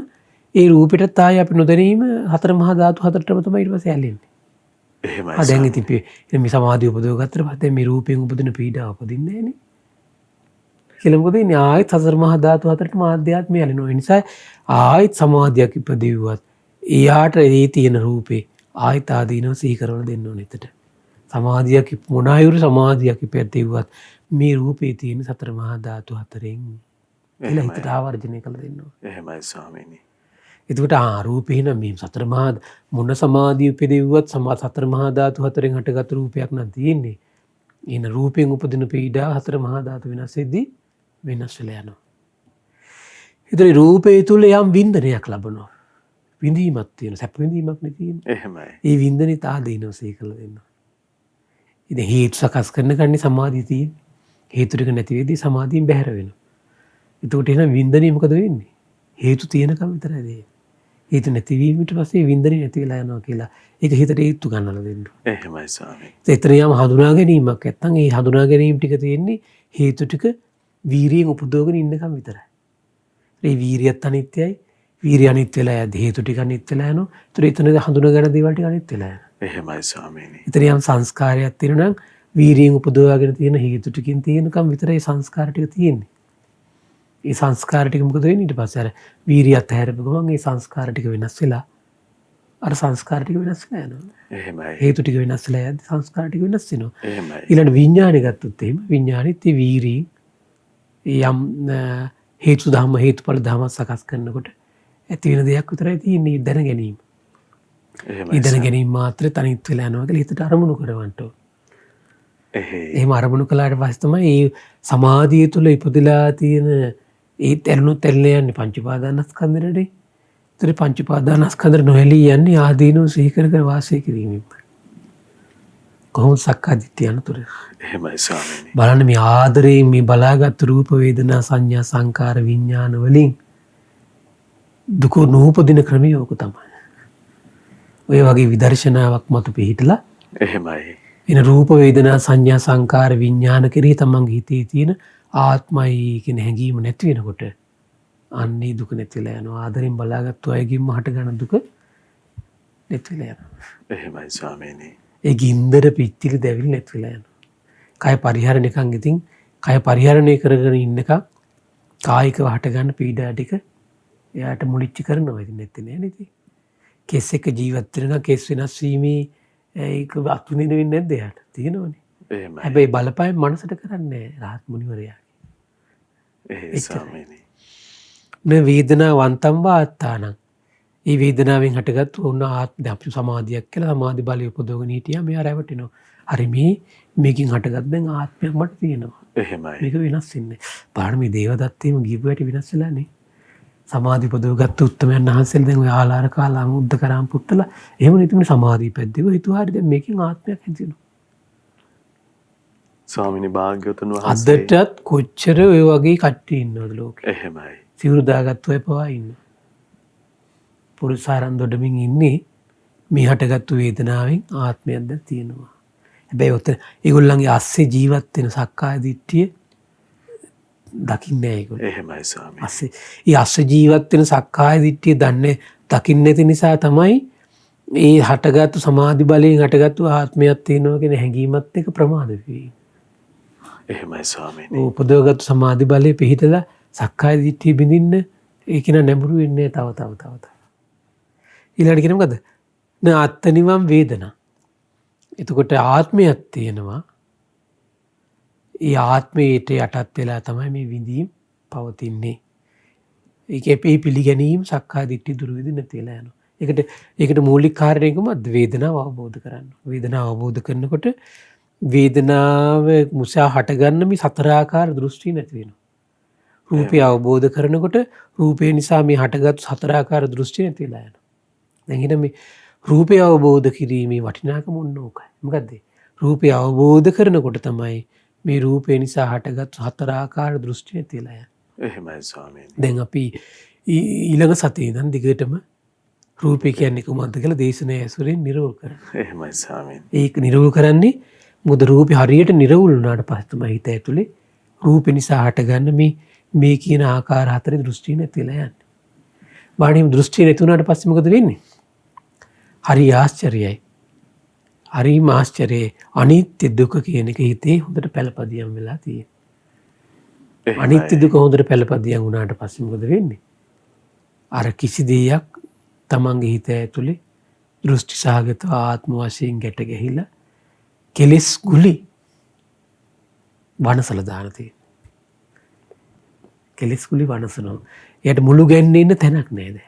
B: ඒ රූපෙට තායි අපි නොදැනීම හතර මහා ධාතු හතරටම තමයි ඊට පස්සේ ඇලෙන්නේ.
A: එහෙමයි.
B: දැන් ඉතින් මේ සමාධිය උපදව ගත්තට පස්සේ මේ රූපයෙන් උපදින පීඩාව උපදින්නේ නැහැ නේ. කියලා මොකද ඉන්නේ ආයෙත් හතර මහා ධාතු හතරටම ආධ්‍යාත්මය ඇලෙනවා. ඒ නිසා ආයෙත් සමාධියක් ඉපදෙව්වත් එයාට ඒ තියෙන රූපේ ආයෙත් ආදීනව සිහි කරවල දෙන්න ඕනේ එතට. සමාධියක් මොනායුරු සමාධියක් ඉපදෙව්වත් මේ රූපේ තියෙන සතර මහා ධාතු හතරෙන් කියලා හිතට ආවර්ජනය කළ දෙන්න ඕනේ.
A: එහෙමයි ස්වාමීනි.
B: එතකොට රූපේ නම් මේ සතර මහා මොන සමාධිය ඉපදෙව්වත් සතර මහා ධාතු හතරෙන් හටගත් රූපයක් නම් තියෙන්නේ. එන රූපයෙන් උපදින පීඩා හතර මහා ධාතු වෙනස් වෙද්දී වෙනස් වෙලා යනවා. ඒතර රූපේ තුල යම් වින්දනයක් ලබනවා. විඳීමක් තියෙන සැප විඳීමක් නේ තියෙන්නේ.
A: එහෙමයි.
B: ඒ වින්දනේ තාදීනව සීකල දෙනවා. ඉතින් හේතු සකස් කරන කන්නේ සමාධිය තියෙන්නේ. හේතු ටික නැති වෙද්දී සමාධියෙන් බැහැර වෙනවා. එතකොට එහෙනම් වින්දනේ මොකද වෙන්නේ? හේතු තියෙනකම් විතරයි දෙන්නේ. හේතු නැතිවීමට පස්සේ වින්දනේ නැති වෙලා යනවා කියලා ඒක හිතට හේතු ගන්නලා දෙන්න.
A: එහෙමයි ස්වාමී.
B: ඒතර යම් හඳුනා ගැනීමක් නැත්තම් ඒ හඳුනා ගැනීම ටික තියෙන්නේ හේතු ටික වීරියෙන් උපදවගෙන ඉන්නකම් විතරයි. ඒ වීරියත් අනිත්‍යයි. වීරිය අනිත්‍ය වෙලා යද්දී හේතු ටික අනිත්‍ය වෙලා යනවා. ඒතර එතනද හඳුනා ගන්න දේවල් ටික අනිත්‍ය වෙලා යනවා.
A: එහෙමයි ස්වාමීනි.
B: ඒතර යම් සංස්කාරයක් තියෙනවා නම් වීරියෙන් උපදවාගෙන තියෙන හේතු ටිකින් තියෙනකම් විතරයි සංස්කාර ටික තියෙන්නේ. ඒ සංස්කාර ටික මොකද වෙන්නේ ඊට පස්සේ අර වීරිය අතහැරපු ගමන් ඒ සංස්කාර ටික වෙනස් වෙලා අර සංස්කාර ටික වෙනස් වෙලා යනවා.
A: එහෙමයි.
B: හේතු ටික වෙනස් වෙලා යද්දි සංස්කාර ටික වෙනස් වෙනවා.
A: එහෙමයි.
B: ඊළඟ විඥානෙ ගත්තොත් එහෙම විඥානෙත් ඒ වීරී යම් හේතු ධම්ම හේතුඵල ධම්ම සකස් කරනකොට ඇති වෙන දෙයක් විතරයි තියෙන්නේ දැන ගැනීම.
A: එහෙමයි.
B: ඒ දැන ගැනීම මාත්‍රේ තනිත් වෙලා යනවා කියලා හිතට අරමුණු කරවන්න ඕන. එහෙම අරමුණු කළාට පස්සේ තමයි මේ සමාධිය තුළ ඉපදලා තියෙන ඒ ඇලුණුත් ඇල්ල යන්නේ පංච උපාදානස්කන්ධෙටනේ. ඒතර පංච උපාදානස්කන්ධ නොඇලී යන්නේ ආදීනෝ සිහි කර කර වාසය කිරීමෙන්. කොහොමද සක්කාදිට්ඨිය අනුතර?
A: එහෙමයි ස්වාමීනි.
B: බලන්න මේ ආදරයෙන් මේ බලාගත් රූප වේදනා සංඥා සංකාර විඥාන වලින් දුක නූපදින ක්‍රමය ඕක තමයි. ඔය වගේ විදර්ශනාවක් මත පිහිටලා
A: එහෙමයි.
B: එන රූප වේදනා සංඥා සංකාර විඥාන කෙරෙහි තමන්ගේ හිතේ තියෙන ආත්මයි කියන හැඟීම නැති වෙනකොට අන්නේ දුක නැතිලා යනවා. ආදරෙන් බලාගත්තු අයගෙන්ම හට ගන්න දුක නැතිලා යනවා.
A: එහෙමයි ස්වාමීනි.
B: ඒ ගින්දර පිච්චිලි දැවිලි නැතිලා යනවා. කය පරිහරණයකන් ඉතින් කය පරිහරණය කරගෙන ඉන්නකම් කායිකව හට ගන්න පීඩා ටික එයාට මුලිච්ච කරනවා. ඉතින් නැත්තේ නෑ නේද? කෙස් එක ජීවත් වෙනවා කෙස් වෙනස් වීමේ ඒක අත්විඳින්න වෙන්නේ නැද්ද එයාට? තියෙනවනේ.
A: එහෙමයි.
B: හැබැයි බලපෑම මනසට කරන්නේ රහත් මුනිවරයා.
A: එහෙයි ස්වාමීනි.
B: මේ වේදනා වන්තම් වාත්තානං. ඒ වේදනාවෙන් හටගත්තු ඔන්න ආත්ම අපි සමාධියක් කියලා සමාධි බලය උපදවගෙන හිටියා මෙයා රැවටෙනවා. හරි මේකින් හටගත් දැන් ආත්මයක් මට තියෙනවා.
A: එහෙමයි.
B: මේක වෙනස් වෙන්නේ. බලන්න මේ දේවදත්තේම ගිහුව හැටි වෙනස් වෙලානේ. සමාධි උපදවගත්තු උත්තමයන් වහන්සේලා දැන් ඔය ආලාර කාලාම උද්දකරාම් පුත්තලා එහෙම නෙතුනේ සමාධි පැද්දේ. ඔය හිතුවා හරි දැන් මේකෙන් ආත්මයක් හැදෙනවා.
A: ස්වාමීනි භාග්‍යවතුන් වහන්සේ
B: අදටත් කොච්චර ඔය වගේ කට්ටිය ඉන්නවද ලෝකේ?
A: එහෙමයි.
B: සිවුරු දාගත්තු අය පවා ඉන්නවා. පුරුසාරන් දොඩමින් ඉන්නේ මේ හටගත්තු වේදනාවෙන් ආත්මයක් දැන් තියෙනවා. හැබැයි ඔතන ඒගොල්ලන්ගේ අස්සේ ජීවත් වෙන සක්කාය දිට්ඨිය දකින්නේ නැහැ ඒගොල්ලෝ.
A: එහෙමයි ස්වාමීනි.
B: අස්සේ ජීවත් වෙන සක්කාය දිට්ඨිය දන්නේ දකින්නේ නැති නිසා තමයි මේ හටගත්තු සමාධි බලයෙන් හටගත්තු ආත්මයක් තියෙනවා කියන හැඟීමත් එක ප්‍රමාද වෙන්නේ.
A: එහෙමයි ස්වාමීනි.
B: උපදවගත්තු සමාධි බලයේ පිහිටලා සක්කාය දිට්ඨිය බිඳින්න ඒක න නැඹුරු වෙන්නේ තව. ඊළඟට කියන මොකද? න අත්තනිවම් වේදනා. එතකොට ආත්මයක් තියෙනවා. ඒ ආත්මයට යටත් වෙලා තමයි මේ විඳීම් පවතින්නේ. ඒකේ පිළිගැනීම සක්කාය දිට්ඨිය දුරු වෙන්නේ නැතිලා යනවා. ඒකට මූලික කාරණේ කොහොමද? වේදනාව අවබෝධ කරගන්න. වේදනාව අවබෝධ කරනකොට වේදනාව මුසා හටගන්න මේ සතර ආකාර දෘෂ්ටි නැති වෙනවා. රූපය අවබෝධ කරනකොට රූපය නිසා මේ හටගත් සතර ආකාර දෘෂ්ටි නැතිලා යනවා. දැන් හිතන්න මේ රූපය අවබෝධ කිරීමේ වටිනාකම මොන ඕකයි. මොකද්ද? රූපය අවබෝධ කරනකොට තමයි මේ රූපය නිසා හටගත් හතර ආකාර දෘෂ්ටි නැතිලා යන්නේ.
A: එහෙමයි ස්වාමීනි.
B: දැන් අපි ඊළඟ සතියේ ඉඳන් දිගටම රූපය කියන්නේ කොහොමද කියලා දේශනාව ඇසුරෙන් නිරෝධ කරනවා.
A: එහෙමයි ස්වාමීනි.
B: ඒක නිරෝධ කරන්නේ මොකද රූපය හරියට නිරවුල් වුණාට පස්සේ තමයි හිත ඇතුලේ රූපේ නිසා හටගන්න මේ කියන ආකාර හතරේ දෘෂ්ටි නැතිලා යන්නේ. බාහිර දෘෂ්ටි නැති වුණාට පස්සේ මොකද වෙන්නේ? හරි ආශ්චර්යයි. හරිම ආශ්චර්යයි. අනිත්‍ය දුක කියන එක හිතේ හොඳට පළපදියම් වෙලා තියෙනවා. අනිත්‍ය දුක හොඳට පළපදියම් වුණාට පස්සේ මොකද වෙන්නේ? අර කිසි දෙයක් තමන්ගේ හිත ඇතුලේ දෘෂ්ටි සහගත ආත්ම වශයෙන් ගැට ගැහිලා කෙලස් ගුලි වනසල දාන තියෙනවා. කෙලස් ගුලි වනසනවා. එයාට මුළු ගැන්නේ ඉන්න තැනක් නෑ දැන්.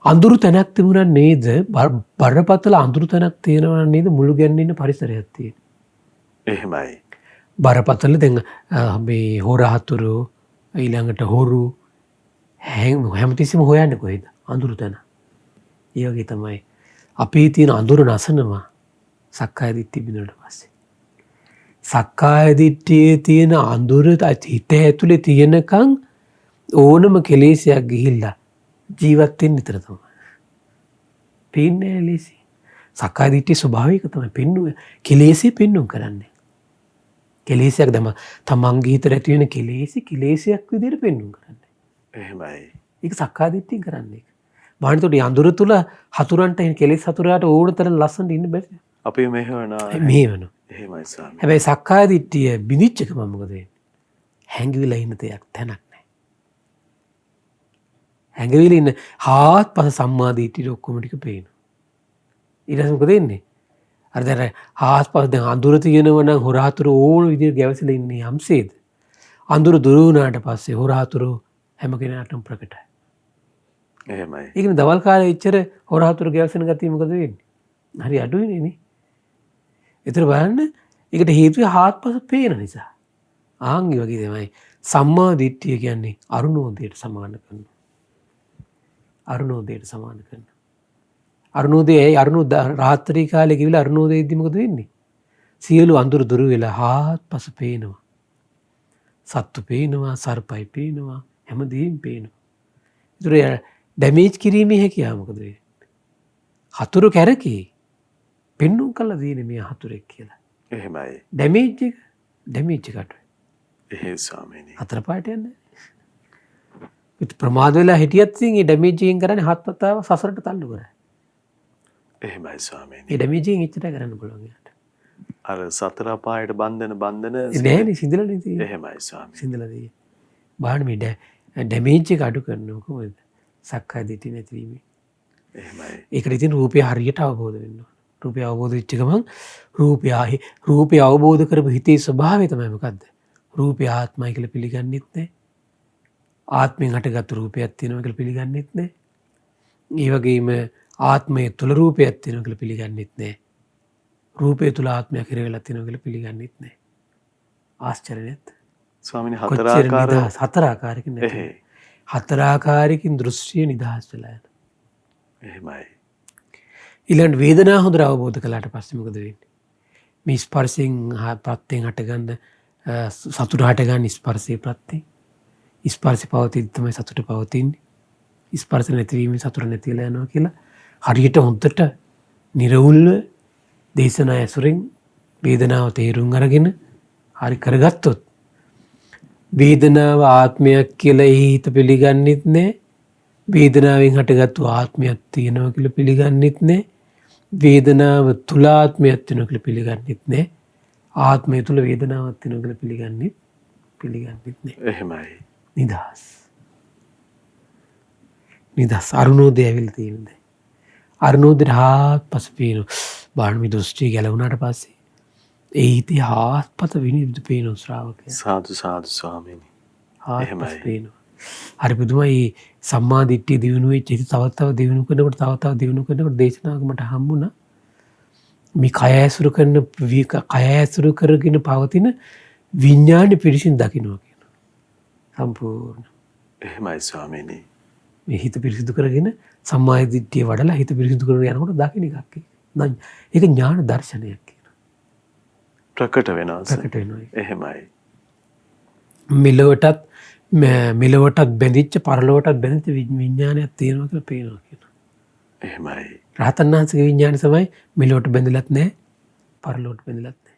B: අඳුරු තැනක් තිබුණා නේද? බරපතල අඳුරු තැනක් තියෙනවා නේද? මුළු ගැන්නේ ඉන්න පරිසරයක් තියෙනවා.
A: එහෙමයි.
B: බරපතල දැන් මේ හොරහතුරු ඊළඟට හොරු හැමතිස්සෙම හොයන්නේ කොහෙද? අඳුරු තැන. ඒ වගේ තමයි අපේ තියෙන අඳුර නසනවා සක්කාය දිට්ඨිය බිඳුනට පස්සේ. සක්කාය දිට්ඨියේ තියෙන අඳුර හිත ඇතුලේ තියෙනකන් ඕනම කෙලෙසයක් ගිහිල්ලා ජීවත් වෙන්න විතර තමයි. පේන්නේ ලේසි. සක්කාය දිට්ඨියේ ස්වභාවය ඒක තමයි පෙන්නුවේ. කෙලෙසෙ පෙන්නුම් කරන්නේ. කෙලෙසයක් තමන්ගේ හිතට ඇති වෙන කෙලෙසයක් විදිහට පෙන්නුම් කරන්නේ.
A: එහෙමයි.
B: ඒක සක්කාය දිට්ඨියෙන් කරන්නේ. බාහිරට අඳුර තුල හතුරන්ට කෙලෙස් හතුරාට ඕන තරම් ලස්සනට ඉන්න බැහැ.
A: අපි මෙහෙවනවා.
B: මෙහෙවනවා.
A: එහෙමයි ස්වාමීනි.
B: හැබැයි සක්කාය දිට්ඨිය බිඳිච්ච එක මොකද වෙන්නේ? හැංගිවිලා ඉන්න දෙයක් තැනක් නැහැ. හැඟවිලි ඉන්න හාත්පස සම්මා දිට්ඨියට ඔක්කොම ටික පේනවා. ඊට පස්සේ මොකද වෙන්නේ? අර දැන් හාත්පස දැන් අඳුර තියෙනව නම් හොරාතුරු ඕන විදිහට ගැවසලා ඉන්නේ යම්සේද. අඳුර දුරු වුණාට පස්සේ හොරාතුරු හැම කෙනාටම ප්‍රකටයි.
A: එහෙමයි.
B: ඒ කියන්නේ දවල් කාලේ ඉච්චර හොරාතුරු ගැවසෙන ගතිය මොකද වෙන්නේ? හරි අඩුයිනේ නේ. ඒතර බලන්න ඒකට හේතුව හාත්පස පේන නිසා. ආන් ඒ වගේ තමයි සම්මා දිට්ඨිය කියන්නේ අරුණෝදයට සමාන කරනවා. අරුණෝදයට සමාන කරනවා. අරුණෝදයේ අරුණ රාත්‍රී කාලේ කිවිලා අරුණෝදයේදී මොකද වෙන්නේ? සියලු අඳුරු දුරු වෙලා හාත්පස පේනවා. සත්තු පේනවා, සර්පයි පේනවා, හැමදේම පේනවා. ඒතර ඩැමේජ් කිරීමේ හැකියාව මොකද වෙන්නේ? හතුරු කැරකේ පෙන්නුම් කළා දිනේ මේ හතුරෙක් කියලා.
A: එහෙමයි.
B: ඩැමේජ් එකට.
A: එහෙයි ස්වාමීනි.
B: හතර පාට යන්නේ. ප්‍රමාද වෙලා හිටියත් ඉතින් ඒ ඩැමේජ් එකෙන් කරන්නේ හත් වතාව සසරට තල්ලු කරා.
A: එහෙමයි ස්වාමීනි.
B: ඒ ඩැමේජ් එකෙන් ඉච්චට කරන්න පුළුවන් යාට.
A: අර සතර අපායට බන්ධන
B: නෑනේ සිඳලා නේ තියෙන්නේ.
A: එහෙමයි ස්වාමීනි.
B: සිඳලා තියෙන්නේ. බාහන මේ ඩැමේජ් එක අඩු කරනවා කොහොමද? සක්කාය දිට්ඨිය නැතිවීම.
A: එහෙමයි.
B: ඒකට ඉතින් රූපය හරියට අවබෝධ වෙන්න ඕන. රූපය අවබෝධ වෙච්ච ගමන් රූපය අවබෝධ කරපු හිතේ ස්වභාවය තමයි මොකද්ද? රූපය ආත්මයි කියලා පිළිගන්නෙත් නැහැ. ආත්මෙන් හටගත්තු රූපයක් තියෙනවා කියලා පිළිගන්නෙත් නැහැ. ඒ වගේම ආත්මය තුල රූපයක් තියෙනවා කියලා පිළිගන්නෙත් නැහැ. රූපය තුල ආත්මයක් හිරවෙලා තියෙනවා කියලා පිළිගන්නෙත් නැහැ. ආශ්චර්යයක්.
A: ස්වාමීනි
B: හතර ආකාරයකින් නැති.
A: එහෙයි.
B: හතර ආකාරයකින් දෘෂ්ටිය නිදහස් වෙලා යනවා.
A: එහෙමයි.
B: ඊළඟ වේදනාව හොඳට අවබෝධ කළාට පස්සේ මොකද වෙන්නේ? මේ ස්පර්ශයෙන් ප්‍රත්‍යයෙන් හටගන්න සතුට හටගන්න ස්පර්ශයේ ප්‍රත්‍යයෙන්. ස්පර්ශය පවතිද්දි තමයි සතුට පවතින්නේ. ස්පර්ශ නැතිවීමෙන් සතුට නැති වෙලා යනවා කියලා හරියට හොඳට නිර්වුල්ව දේශනා ඇසුරෙන් වේදනාව තේරුම් අරගෙන හරි කරගත්තොත් වේදනාව ආත්මයක් කියලා හිත පිළිගන්නෙත් නැහැ. වේදනාවෙන් හටගත්තු ආත්මයක් තියෙනවා කියලා පිළිගන්නෙත් නැහැ. වේදනාව තුල ආත්මයක් තියෙනවා කියලා පිළිගන්නෙත් නැහැ. ආත්මය තුල වේදනාවක් තියෙනවා කියලා පිළිගන්නෙත් නැහැ.
A: එහෙමයි.
B: නිදහස් අරුණෝදය ඇවිල්ලා තියෙනවා. අරුණෝදයට හාත්පස පේනවා. බාහමී දෘෂ්ටි ගැලවුණාට පස්සේ ඒ හිතේ හාත්පස විනිවිද පේනවා ශ්‍රාවකයා.
A: සාදු සාදු ස්වාමීනි.
B: හාත්පස පේනවා. හරි පුදුමයි සම්මා දිට්ඨිය දිනු වෙච්ච ඉතින් තව දිනු කරනකොට තව දිනු කරනකොට දේශනාවක මට හම්බුණා මේ කය ඇසුරු කරගෙන පවතින විඥාණය පිරිසිදු දකින්නවා කියනවා. සම්පූර්ණ.
A: එහෙමයි ස්වාමීනි.
B: මේ හිත පිරිසිදු කරගෙන සම්මා දිට්ඨිය වඩලා හිත පිරිසිදු කරගෙන යනකොට දකින්න එකක්. ඒක ඥාන දර්ශනයක් කියනවා.
A: ප්‍රකට වෙනවා.
B: ප්‍රකට වෙනවා.
A: එහෙමයි.
B: මෙලොවටත් බැඳිච්ච පරලොවටත් බැඳිච්ච විඥානයක් තියෙනවා කියලා පේනවා කියනවා.
A: එහෙමයි.
B: රහතන් වහන්සේගේ විඥානය තමයි මෙලොවට බැඳිලත් නැහැ, පරලොවට බැඳිලත් නැහැ.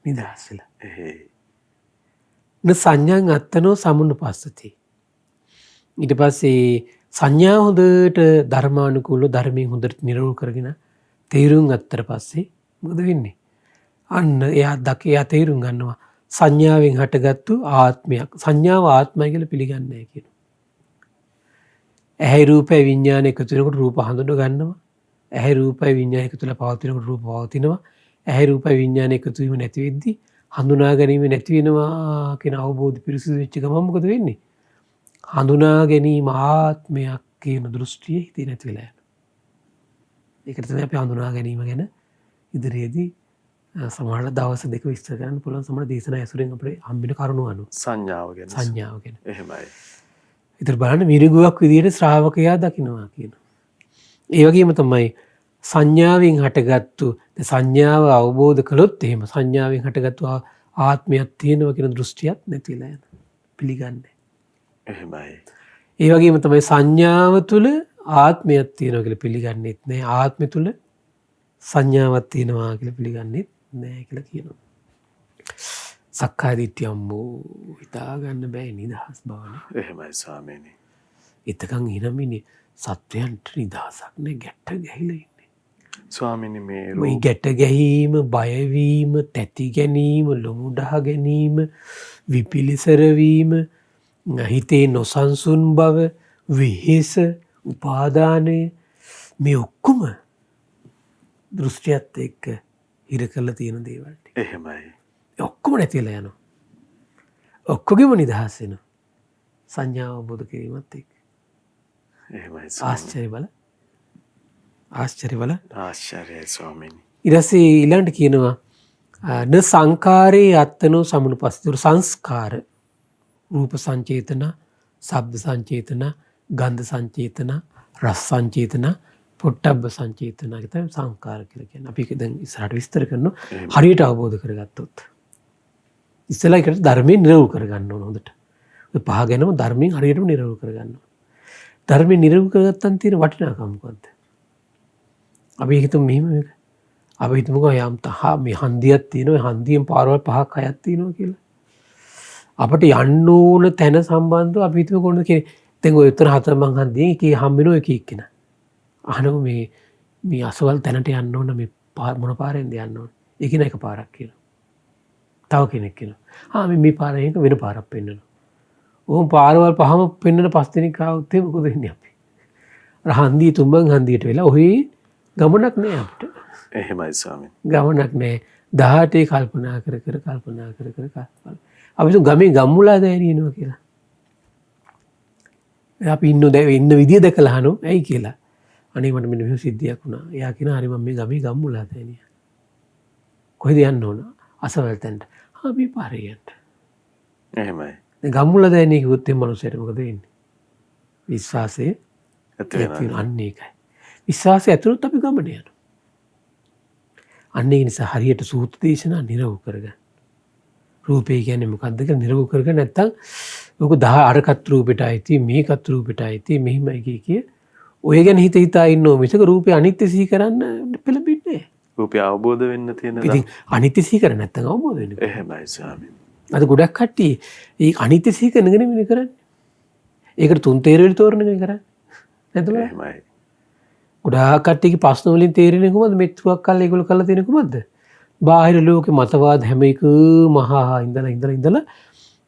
B: නිදහස් වෙලා.
A: එහෙයි.
B: සංඥාන් අත්තනෝ සමුනුපස්සති. ඊට පස්සේ සංඥා හොඳට ධර්මානුකූලව ධර්මයෙන් හොඳට නිරවුල් කරගෙන තේරුම් ගත්තට පස්සේ මොකද වෙන්නේ? අන්න එයා තේරුම් ගන්නවා සංඥාවෙන් හටගත්තු ආත්මයක්. සංඥාව ආත්මයි කියලා පිළිගන්නේ නැහැ කියනවා. ඇහැ රූපය විඥාන එකතු වෙනකොට රූප හඳුන ගන්නවා. ඇහැ රූපය විඥාන එකතු වෙලා පවතිනකොට රූප පවතිනවා. ඇහැ රූපය විඥාන එකතු වීම නැති වෙද්දි හඳුනා ගැනීම නැති වෙනවා කියන අවබෝධ පිරිසිදු වෙච්ච ගමන් මොකද වෙන්නේ? හඳුනා ගැනීම ආත්මයක් කියන දෘෂ්ටිය හිතේ නැති වෙලා යනවා. ඒකට තමයි අපි හඳුනා ගැනීම ගැන ඉදිරියේදී සමහර දවස් දෙක විස්තර කරන්න පුළුවන් සමහර දේශනා ඇසුරෙන් අපිට හම්බෙන කරුණු අනුව
A: සංඥාව ගැන. එහෙමයි.
B: ඒතර බලන්න මිරිගුවක් විදියට ශ්‍රාවකයා දකින්නවා කියනවා. ඒ වගේම තමයි සංඥාවෙන් හටගත්තු සංඥාව අවබෝධ කළොත් එහෙම සංඥාවෙන් හටගත්තු ආත්මයක් තියෙනවා කියන දෘෂ්ටියක් නැතිලා යනවා. පිළිගන්නේ.
A: එහෙමයි.
B: ඒ වගේම තමයි සංඥාව තුළ ආත්මයක් තියෙනවා කියලා පිළිගන්නෙත් නෑ. ආත්මය තුළ සංඥාවක් තියෙනවා කියලා පිළිගන්නෙත් නෑ කියලා කියනවා. සක්කාය දිට්ඨිය අම්මෝ හිතා ගන්න බෑ නිදහස් බවනේ.
A: එහෙමයි ස්වාමීනි.
B: එතකන් ඊනමිනේ සත්වයන්ට නිදහසක් නෑ ගැට ගැහිලා ඉන්නේ.
A: ස්වාමීනි
B: මේ ගැට ගැහිම, බයවීම, තැති ගැනීම, ලොමුඩහ ගැනීම, විපිලිසර වීම, හිතේ නොසන්සුන් බව, වෙහෙස, උපාදානය මේ ඔක්කොම දෘෂ්ටියත් එක්ක හිර කරලා තියෙන දේවල් ටික.
A: එහෙමයි.
B: ඔක්කොම නැති වෙලා යනවා. ඔක්කොගෙම නිදහස් වෙනවා. සංඥාව අවබෝධ කිරීමත් එක්ක.
A: එහෙමයි.
B: ආශ්චර්ය බල. ආශ්චර්ය බල.
A: ආශ්චර්යයි ස්වාමීනි.
B: ඊට පස්සේ ඊළඟට කියනවා න සංකාරේ අත්තනෝ සමුනුපස්සිතෝ සංස්කාර රූප සංචේතන, ශබ්ද සංචේතන, ගන්ධ සංචේතන, රස සංචේතන, පොට්ටබ්බ සංචේතන කියන සංකාර කියලා කියන්නේ. අපි ඒක දැන් ඉස්සරහට විස්තර කරනවා. හරියට අවබෝධ කරගත්තොත්. ඉස්සෙල්ලා ඒකට ධර්මයෙන් නිරවුල් කරගන්න ඕන හොඳට. ඔය පහ ගැනම ධර්මයෙන් හරියටම නිරවුල් කරගන්න ඕන. ධර්මයෙන් නිරවුල් කරගත්තන් තියෙන වටිනාකම මොකද්ද? අපි හිතමු මෙහෙම මේක. අපි හිතමුකෝ යම් මේ හන්දියක් තියෙනවා. හන්දියෙන් පාරවල් 5ක් 6ක් තියෙනවා කියලා. අපිට යන්න ඕන තැන සම්බන්ධව අපි හිතමු කොහොමද කියන්නේ. දැන් ඔය උතර 4 මං හන්දියේ එකේ හම් වෙනවා එක එක්කෙනා. අහනවා මේ අසවල් තැනට යන්න ඕන මේ මොන පාරෙන්ද යන්න ඕන? ඒකින එක පාරක් කියලා. තව කෙනෙක් කියනවා. මේ පාරෙන් වෙන පාරක් පෙන්වනවා. ඕම් පාරවල් පහම පෙන්වන 5 දෙනෙක් ආවොත් එහෙම මොකද වෙන්නේ අපි? අර හන්දිය තුන්බන් හන්දියට වෙලා ඔහි ගමනක් නෑ අපිට.
A: එහෙමයි ස්වාමීනි.
B: ගමනක් නෑ. 18 කල්පනා කර අපි ගමේ ගම්මුලා දැනියනවා කියලා. අපි ඉන්න විදිය දැකලා අහනවා ඇයි කියලා. අනේ මට මෙන්න මෙහෙම සිද්ධියක් වුණා. එයා කියනවා හරි මම මේ ගමේ ගම්මුලා දැනියා. කොහෙද යන්න ඕන? අසවල් තැනට. මේ පාරේ යන්න.
A: එහෙමයි.
B: දැන් ගම්මුලා දැනිය කිව්වොත් මේ මිනිස්සුන්ට මොකද වෙන්නේ? විශ්වාසය
A: ඇති වෙනවා.
B: අන්න ඒකයි. විශ්වාසය ඇතුළත් අපි ගමන යනවා. අන්න ඒ නිසා හරියට සූත්‍ර දේශනා නිරවුල් කරගන්න. රූපේ කියන්නේ මොකක්ද කියලා නිරවුල් කරගන්න නැත්නම් ඔක 10 අරකට රූපෙට අයිති මේකත් රූපෙට අයිති මෙහිමයි කිය ඔය ගැන හිතා ඉන්නෝ මිසක රූපේ අනිත්‍ය සිහි කරන්න පෙළඹෙන්නේ නැහැ.
A: රූපය අවබෝධ වෙන්න තියෙන
B: ඉතින් අනිත්‍ය සිහි කරන්නේ නැත්නම් අවබෝධ වෙන්නේ.
A: එහෙමයි ස්වාමීනි.
B: අද ගොඩක් කට්ටිය ඒ අනිත්‍ය සිහි කරන නෙමෙයි කරන්නේ. ඒකට තුන් තේරෙලි තෝරන එක කරන්නේ. නැතුව
A: එහෙමයි.
B: ගොඩාක් කට්ටියගේ ප්‍රශ්න වලින් තේරෙන්නේ කොහොමද? මෙත්තුවක් කල්ලා ඒගොල්ලෝ කරලා තියෙන්නේ කොහොමද? බාහිර ලෝකේ මතවාද හැම එකම මහා ඉඳලා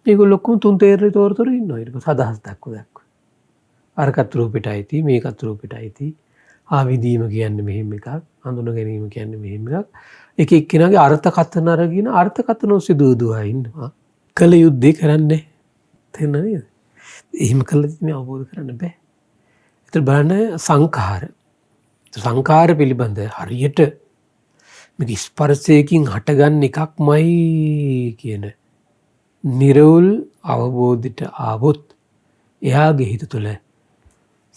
B: මේගොල්ලෝ ඔක්කොම තුන් තේරෙලි තෝර ඉන්නවා. ඊට පස්සේ අදහස් දක්ව. අරකට රූපෙට අයිති මේකත් රූපෙට අයිති. විදීම කියන්නේ මෙහෙම එකක්. හඳුන ගැනීම කියන්නේ මෙහෙම එකක්. එක එක්කෙනාගේ අර්ථකථන අරගෙන අර්ථකථන ඔස්සේ දුවදුවා ඉන්නවා. කල යුද්ධේ කරන්නේ. තේරෙනවද නේද? එහෙම කළා මේ අවබෝධ කරන්න බෑ. ඒතර බලන්න සංඛාර පිළිබඳ හරියට මේක ස්පර්ශයකින් හටගන්න එකක්මයි කියන නිරවුල් අවබෝධයට ආවොත් එයාගේ හිත තුළ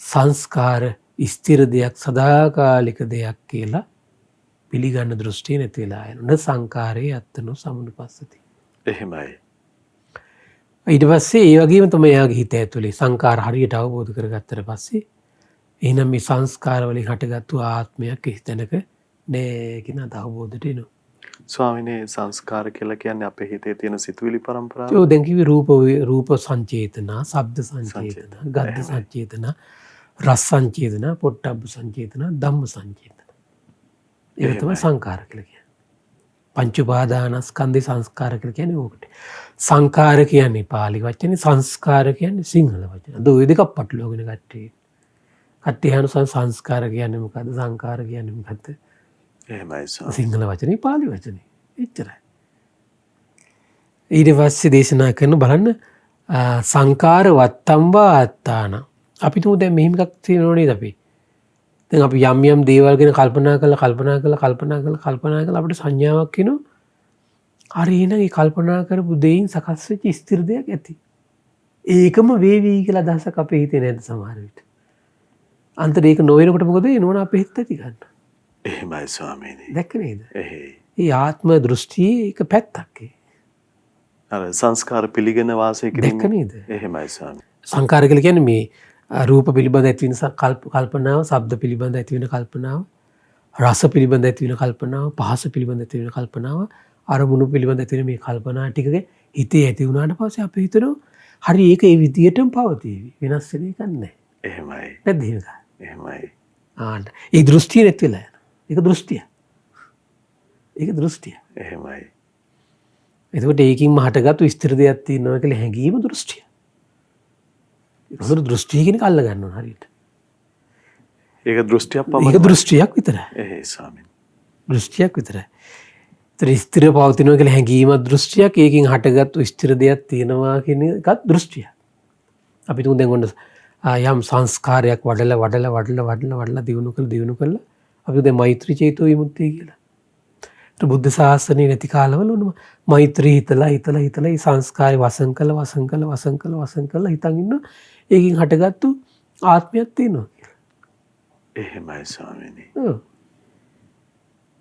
B: සංස්කාර ස්ථිර දෙයක් සදාකාලික දෙයක් කියලා පිළිගන්න දෘෂ්ටිය නැති වෙලා යනවා. සංකාරේ අත්තනෝ සමුනුපස්සති.
A: එහෙමයි.
B: ඊට පස්සේ ඒ වගේම තමයි එයාගේ හිත ඇතුලේ සංකාර හරියට අවබෝධ කරගත්තට පස්සේ එහෙනම් මේ සංස්කාර වලින් හටගත්තු ආත්මයක් හිතනක නෑ කියන අවබෝධයට එනවා.
A: ස්වාමීනි සංස්කාර කියලා කියන්නේ අපේ හිතේ තියෙන සිතුවිලි පරම්පරාව.
B: ඒ දැන් කිව්වේ රූප සංචේතන, ශබ්ද සංචේතන, ගන්ධ සංචේතන, රස සංචේතන, පොට්ටබ්බ සංචේතන, ධම්ම සංචේතන. ඒක තමයි සංකාර කියලා කියන්නේ. පංච උපාදානස්කන්ධේ සංස්කාර කියලා කියන්නේ ඕකට. සංකාර කියන්නේ පාලි වචනේ, සංස්කාර කියන්නේ සිංහල වචන. අද ওই දෙකක් පටලවාගෙන කට්ටිය. කට්ටිය අහන සංස්කාර කියන්නේ මොකද්ද? සංකාර කියන්නේ මොකද්ද?
A: එහෙමයි
B: සිංහල වචනේ පාලි වචනේ. එච්චරයි. ඊට පස්සේ දේශනා කරන බලන්න සංකාර වත්තම්වා අත්තාන. අපි තුමු දැන් මෙහෙම එකක් තියෙනව නේද අපි? දැන් අපි යම් දේවල් ගැන කල්පනා කරලා අපිට සංඥාවක් එනවා. හරි එහෙනම් ඒ කල්පනා කරපු දෙයින් සකස් වෙච්ච ස්ථිර දෙයක් ඇති. ඒකම වේවි කියලා අදහසක් අපේ හිතේ නැද්ද සමහර විට? අන්තර ඒක නොවෙනකොට මොකද වෙනවන අපේ හිත ඇති ගන්න.
A: එහෙමයි ස්වාමීනි.
B: දැක්ක නේද?
A: එහෙයි.
B: ඒ ආත්ම දෘෂ්ටියේ එක පැත්තක් ඒ.
A: අර සංස්කාර පිළිගෙන වාසය කිරීම.
B: දැක්ක නේද?
A: එහෙමයි ස්වාමීනි.
B: සංකාර කියලා කියන්නේ මේ රූප පිළිබඳ ඇති වෙන කල්පනාව, ශබ්ද පිළිබඳ ඇති වෙන කල්පනාව, රස පිළිබඳ ඇති වෙන කල්පනාව, පහස පිළිබඳ ඇති වෙන කල්පනාව, අරමුණු පිළිබඳ ඇති වෙන මේ කල්පනා ටිකක හිතේ ඇති වුණාට පස්සේ අපි හිතනවා හරි ඒක ඒ විදියටම පවතීවි. වෙනස් වෙන එකක් නැහැ.
A: එහෙමයි.
B: නැද්ද එහෙම?
A: එහෙමයි.
B: ඒ දෘෂ්ටිය නැති වෙලා යනවා. ඒක දෘෂ්ටිය. ඒක දෘෂ්ටිය.
A: එහෙමයි.
B: එතකොට ඒකින්ම හටගත්තු ස්ථිර දෙයක් තියෙනවා කියලා හැඟීම දෘෂ්ටිය. හොඳට දෘෂ්ටියකින් අල්ල ගන්නවා හරියට.
A: ඒක දෘෂ්ටියක්
B: ඒක
A: පමණයි.
B: දෘෂ්ටියක් විතරයි.
A: එහෙයි ස්වාමීනි.
B: දෘෂ්ටියක් විතරයි. ඒතර ස්ථිර පවතිනවා කියලා හැඟීමක් දෘෂ්ටියක්. ඒකෙන් හටගත්තු ස්ථිර දෙයක් තියෙනවා කියන එකත් දෘෂ්ටියක්. අපි තුන් දැන් ඔන්න යම් සංස්කාරයක් වඩලා දියුණු කළා අපි දැන් මෛත්‍රී චේතෝ විමුක්තිය කියලා. ඒතර බුද්ධ ශාසනයේ නැති කාලවල උනම මෛත්‍රී හිතලා මේ සංස්කාරය වසන් කළා හිතන් ඉන්න ඒකෙන් හටගත්තු ආත්මයක් තියෙනවා කියලා.
A: එහෙමයි ස්වාමීනි.
B: ඔව්.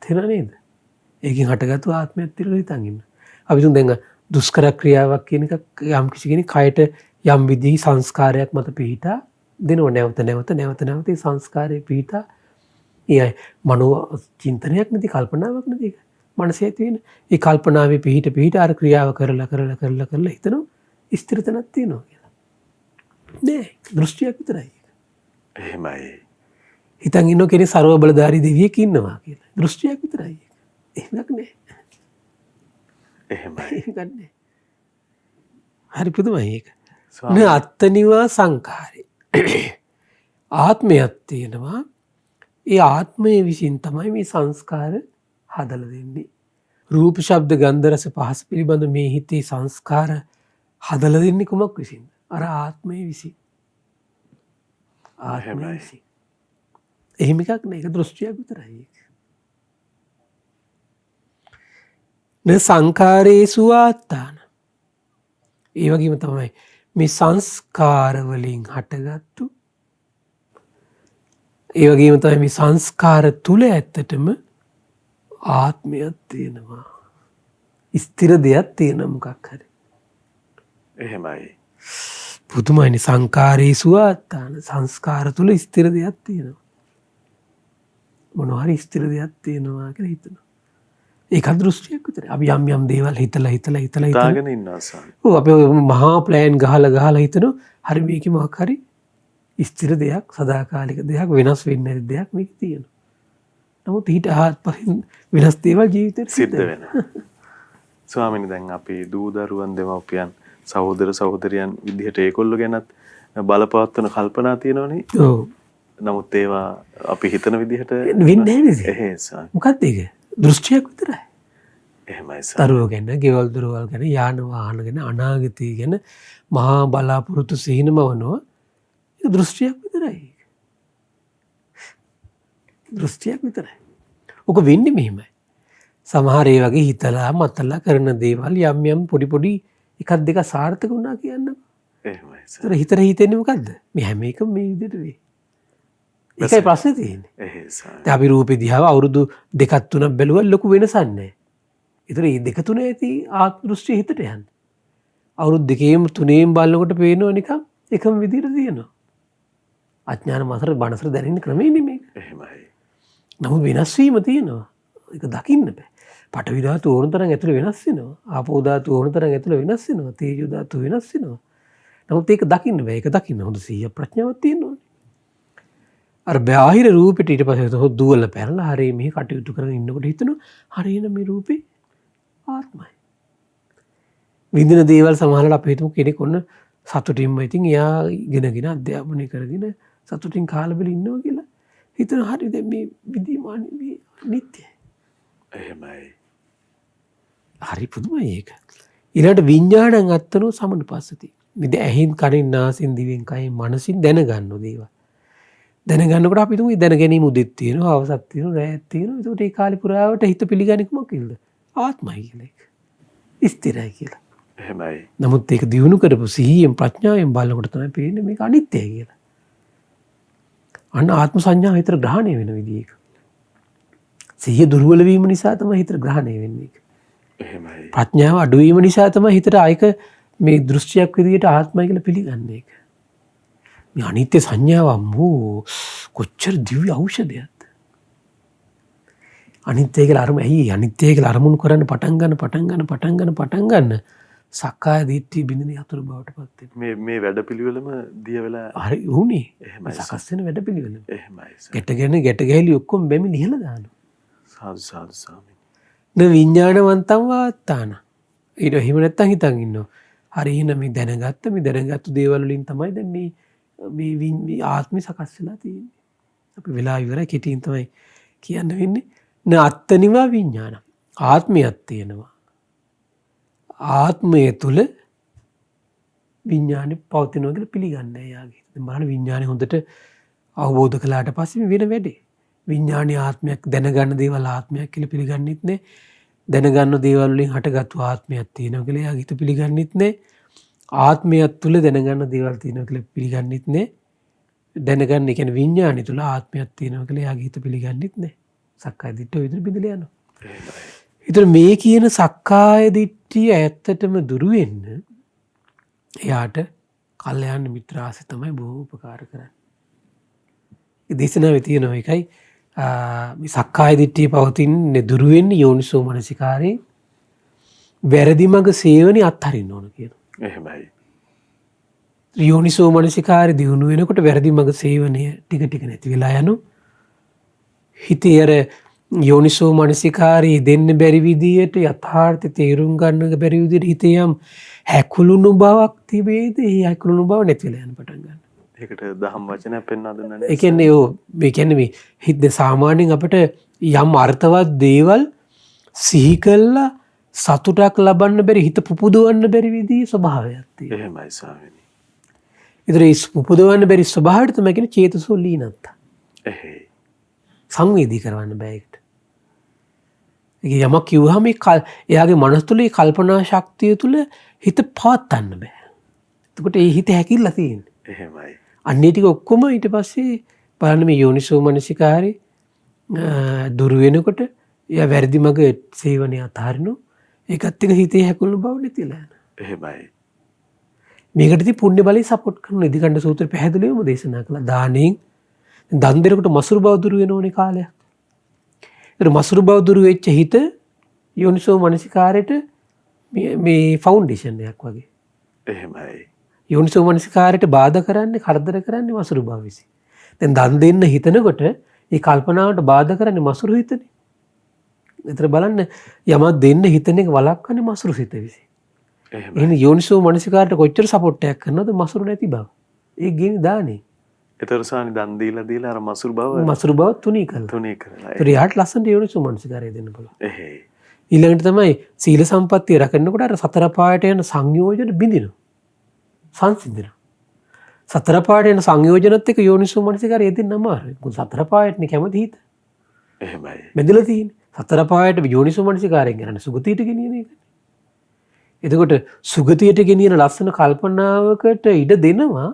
B: තේරෙනව නේද? ඒකෙන් හටගත්තු ආත්මයක් තියෙනවා හිතන් ඉන්න. අපි තුන් දැන් දුෂ්කර ක්‍රියාවක් කියන එක යම් කිසි කෙනෙක් කයට යම් විදිහේ සංස්කාරයක් මත පිහිටා දෙනව නැවත ඒ සංස්කාරයේ පිහිටා ඒ මනෝ චින්තනයක් නැති කල්පනාවක් නැති එක මනසේ තියෙන ඒ කල්පනාවේ පිහිට අර ක්‍රියාව කරලා හිතනවා ස්ථිරතනක් තියෙනවා කියලා. නෑ දෘෂ්ටියක් විතරයි.
A: එහෙමයි.
B: හිතන් ඉන්න කෙනෙක් ਸਰව බලධාරී දෙවියෙක් ඉන්නවා කියලා. දෘෂ්ටියක් විතරයි. එහෙමක් නෑ.
A: එහෙමයි.
B: ඒක නෑ. හරි පුදුමයි ඒක. න අත්තනිවා සංඛාරේ. ආත්මයක් තියෙනවා. ඒ ආත්මය විසින් තමයි මේ සංස්කාර හදලා දෙන්නේ. රූප ශබ්ද ගන්ධ රස පහස පිළිබඳ මේ හිතේ සංස්කාර හදලා දෙන්නේ කුමක් විසින්ද? අර ආත්මය විසින්. ආත්මය විසින්. එහෙම එකක් නෑ. ඒක දෘෂ්ටියක් විතරයි. න සංඛාරේසු ආත්තාන. ඒ වගේම තමයි මේ සංස්කාර වලින් හටගත්තු ඒ වගේම තමයි මේ සංස්කාර තුල ඇත්තටම ආත්මයක් තියෙනවා. ස්ථිර දෙයක් තියෙනවා මොකක් හරි.
A: එහෙමයි.
B: පුදුමයිනේ සංඛාරේසු ආත්තාන සංස්කාර තුල ස්ථිර දෙයක් තියෙනවා. මොනවා හරි ස්ථිර දෙයක් තියෙනවා කියලා හිතනවා. ඒක දෘෂ්ටියක් විතරයි. අපි යම් දේවල් හිතලා
A: හිතාගෙන ඉන්නවා ස්වාමීනි.
B: ඔව් අපි මහා ප්ලෑන් ගහලා හිතනවා හරි මේකේ මොකක් හරි ස්ථිර දෙයක් සදාකාලික දෙයක් වෙනස් වෙන්නේ නැති දෙයක් මේක තියෙනවා. නමුත් ඊට ආත්පසින් වෙනස් දේවල් ජීවිතේට
A: සිද්ධ වෙනවා. ස්වාමීනි දැන් අපි දූ දරුවන් දෙමව්පියන් සහෝදර සහෝදරියන් විදිහට ඒගොල්ලෝ ගැනත් බලපවත්වන කල්පනා තියෙනවනේ.
B: ඔව්.
A: නමුත් ඒවා අපි හිතන විදිහට
B: වෙන්නේ නැහැ නේද?
A: එහෙයි ස්වාමීනි.
B: මොකක්ද ඒක? දෘෂ්ටියක් විතරයි.
A: එහෙමයි ස්වාමීනි.
B: දරුවෝ ගැන, ගෙවල් දොරවල් ගැන, යාන වාහන ගැන, අනාගතය ගැන මහා බලාපොරොත්තු සිහිනමවනවා. ඒක දෘෂ්ටියක් විතරයි. දෘෂ්ටියක් විතරයි. ඔක වෙන්නේ මෙහෙමයි. සමහර ඒ වගේ හිතලා මතලා කරන දේවල් යම් පොඩි එකක් දෙක සාර්ථක වුණා කියන්න.
A: එහෙමයි ස්වාමීනි.
B: ඒතර හිතෙන්නේ මොකද්ද? මේ හැම එකම මේ විදිහට වෙයි. ඒකයි ප්‍රශ්නේ තියෙන්නේ.
A: එහෙයි ස්වාමීනි.
B: දැන් අපි රූපේ දිහාව අවුරුදු 2ක් 3ක් බැලුවා ලොකු වෙනසක් නැහැ. ඒතර මේ 2 3 ඇති ආත්ම දෘෂ්ටි හිතට යන්නේ. අවුරුදු 2ේම 3ේම බලනකොට පේනවා නිකන් එකම විදිහට තියෙනවා. අඥාන මාසර බණසර දැනෙන ක්‍රමෙන්නේ මේක.
A: එහෙමයි.
B: නමුත් වෙනස් වීම තියෙනවා. ඒක දකින්න බෑ. පඨවි ධාතු ඕන තරම් ඇතුළේ වෙනස් වෙනවා. ආපෝ ධාතු ඕන තරම් ඇතුළේ වෙනස් වෙනවා. තේජෝ ධාතු වෙනස් වෙනවා. නමුත් ඒක දකින්න බෑ. ඒක දකින්න හොඳ සිහිය ප්‍රඥාවක් තියෙනවා. අර බාහිර රූපෙට ඊට පස්සේ දුවල පැනලා හරිය මෙහි කටයුතු කරගෙන ඉන්නකොට හිතනවා හරියන මේ රූපේ ආත්මයි. විඳින දේවල් සමහරවිට අපි හිතමු කෙනෙක් ඔන්න සතුටින්ම ඉතින් එයා ඉගෙනගෙන අධ්‍යාපනය කරගෙන සතුටින් කාලා බෙල ඉන්නවා කියලා හිතනවා හරිය දැන් මේ විදීමාන මේ නිත්‍යයි.
A: එහෙමයි.
B: හරි පුදුමයි ඒක. ඊළඟට විඥාණං අත්තනෝ සමනුපස්සති. මේ ඇහින් කනින් නාසින් දිවෙන් කයින් මනසින් දැනගන්න දේවල්. දැනගන්නකොට අපි තුමු දැන ගැනීම උදෙත් තියෙනවා අවසත් තියෙනවා රැත් තියෙනවා. ඒකට ඒ කාලේ පුරාවට හිත පිළිගන්නේ කොහොමද? ආත්මයි කියලා එක. ස්ථිරයි කියලා.
A: එහෙමයි.
B: නමුත් ඒක දියුණු කරපු සිහියෙන් ප්‍රඥාවෙන් බලනකොට තමයි පේන්නේ මේක අනිත්‍යයි කියලා. අන්න ආත්ම සංඥාව හිතට ග්‍රහණය වෙන විදිහක. සිහිය දුර්වල වීම නිසා තමයි හිතට ග්‍රහණය වෙන්නේ.
A: එහෙමයි.
B: ප්‍රඥාව අඩු වීම නිසා තමයි හිතට ආයක මේ දෘෂ්ටියක් විදිහට ආත්මයි කියලා පිළිගන්නේ ඒක. මේ අනිත්‍ය සංඥාව අම්මෝ කොච්චර දිව්‍ය ඖෂධයක්ද. අනිත්‍ය කියලා අරමුණ ඇයි අනිත්‍ය කියලා අරමුණු කරන්න පටන් ගන්න සක්කාය දිට්ඨි බින්දින යතුරු බවට පත් වෙනවා.
A: මේ වැඩපිළිවෙලම දිය වෙලා
B: හරි උනේ.
A: එහෙමයි.
B: සකස් වෙන වැඩපිළිවෙල.
A: එහෙමයි.
B: ගැට ගැහිලි ඔක්කොම බැමි ලිහලා දානවා.
A: සාදු සාදු ස්වාමීනි.
B: න විඥානවන්තං වාත්තාන. ඊට එහෙම නැත්තම් හිතන් ඉන්නවා. හරි එහෙනම් මේ දැනගත්තු දේවල් වලින් තමයි දැන් මේ මේ ආත්මය සකස් වෙලා තියෙන්නේ. අපි වෙලා ඉවරයි කෙටියෙන් තමයි කියන්න වෙන්නේ. න අත්තනිවා විඥාන. ආත්මයක් තියෙනවා. ආත්මය තුල විඥානෙ පවතිනවා කියලා පිළිගන්නේ යාගේ. දැන් බලන්න විඥානෙ හොඳට අවබෝධ කළාට පස්සේ වෙන වැඩේ. විඥානීය ආත්මයක් දැනගන්න දේවල් ආත්මයක් කියලා පිළිගන්නෙත් නෑ. දැනගන්න දේවල් වලින් හටගත්තු ආත්මයක් තියෙනවා කියලා යාගේ හිත පිළිගන්නෙත් නෑ. ආත්මයක් තුල දැනගන්න දේවල් තියෙනවා කියලා පිළිගන්නෙත් නෑ. දැනගන්න ඒ කියන්නේ විඥානය තුල ආත්මයක් තියෙනවා කියලා යාගේ හිත පිළිගන්නෙත් නෑ. සක්කාය දිට්ඨිය විතර බිඳලා යනවා. ඒතර මේ කියන සක්කාය දිට්ඨිය ඇත්තටම දුරු වෙන්න එයාට කල්යාණ මිත්‍ර ආශ්‍රය තමයි බොහෝ උපකාර කරන්නේ. ඒ දේශනාවේ තියෙනවා එකයි මේ සක්කාය දිට්ඨිය පවතින්නේ දුරු වෙන්නේ යෝනිසෝ මනසිකාරේ වැරදි මඟ සේවනයේ අත්හරින්න ඕන කියනවා.
A: එහෙමයි.
B: යෝනිසෝ මනසිකාරේ දියුණු වෙනකොට වැරදි මඟ සේවනය ටික ටික නැති වෙලා යනවා. හිතේ අර යෝනිසෝ මනසිකාරී දෙන්න බැරි විදියට යථාර්ථය තේරුම් ගන්න බැරි විදියට හිතේ යම් හැකුළුණු බවක් තිබේද? ඒ හැකුළුණු බව නැති වෙලා යන පටන් ගන්නවා.
A: ඒකට දහම් වචනයක් පෙන්වා දුන්නා.
B: ඒ කියන්නේ මේ කියන්නේ මේ හිත සාමාන්‍යයෙන් අපිට යම් අර්ථවත් දේවල් සිහි කළා සතුටක් ලබන්න බැරි හිත පුපුදවන්න බැරි විදිහේ ස්වභාවයක් තියෙනවා.
A: එහෙමයි ස්වාමීනි.
B: ඒතර ඒ පුපුදවන්න බැරි ස්වභාවයට තමයි කියන්නේ චේතසෝ ලීනත්ත.
A: එහෙයි.
B: සංවේදී කරවන්න බෑ ඒකට. ඒක යමක් කිව්වහම එයාගේ මනස තුළ ඒ කල්පනා ශක්තිය තුළ හිත පවත්වන්න බෑ. එතකොට ඒ හිත හැකිල්ලා තියෙන්නේ.
A: එහෙමයි.
B: අන්නේ ටික ඔක්කොම ඊට පස්සේ බලන්න මේ යෝනිසෝ මනසිකාරේ දුරු වෙනකොට එයා වැරදි මඟ සේවනය අතහරිනවා. ඒකත් එක්ක හිතේ හැකුණු බව නැතිලා යනවා.
A: එහෙමයි.
B: මේකට ඉතින් පුණ්‍ය බලය සපෝට් කරන ඉදිකණ්ඩ සූත්‍රය පැහැදිලිවම දේශනා කළා. දානෙන් දන් දෙනකොට මසුරු බව දුරු වෙනෝනේ කාලයක්. ඒක මසුරු බව දුරු වෙච්ච හිත යෝනිසෝ මනසිකාරයට මේ ෆවුන්ඩේෂන් එකක් වගේ.
A: එහෙමයි.
B: යෝනිසෝ මනසිකාරයට බාධා කරන්නේ කරදර කරන්නේ මසුරු බව විසින්. දැන් දන් දෙන්න හිතනකොට මේ කල්පනාවට බාධා කරන්නේ මසුරු හිතනේ. ඒතර බලන්න යමක් දෙන්න හිතන එක වළක්වන්නේ මසුරු හිත විසින්. එහෙනම් යෝනිසෝ මනසිකාරයට කොච්චර සපෝට් එකක් කරනවද මසුරු නැති බව. ඒ ගිනි දාන්නේ.
A: ඒතර සානි දන් දීලා අර මසුරු බව
B: තුනී කරලා.
A: තුනී කරලා.
B: ඒතර යාට ලස්සනට යෝනිසෝ මනසිකාරය දෙන්න පුළුවන්.
A: එහෙයි.
B: ඊළඟට තමයි සීල සම්පත්තිය රැකෙනකොට අර සතර පායට යන සංයෝජන බිඳිනවා. සංසිඳිනවා. සතර පායට යන සංයෝජනත් එක්ක යෝනිසෝ මනසිකාරය දෙන්න අමාරුයි. මොකද සතර පායටනේ කැමති හිත.
A: එහෙමයි.
B: බෙදලා තියෙන්නේ. සතර පායට යෝනිසෝ මනසිකාරයෙන් කරන්නේ සුගතියට ගෙනියන එක. එතකොට සුගතියට ගෙනියන ලස්සන කල්පනාවකට ඉඩ දෙනවා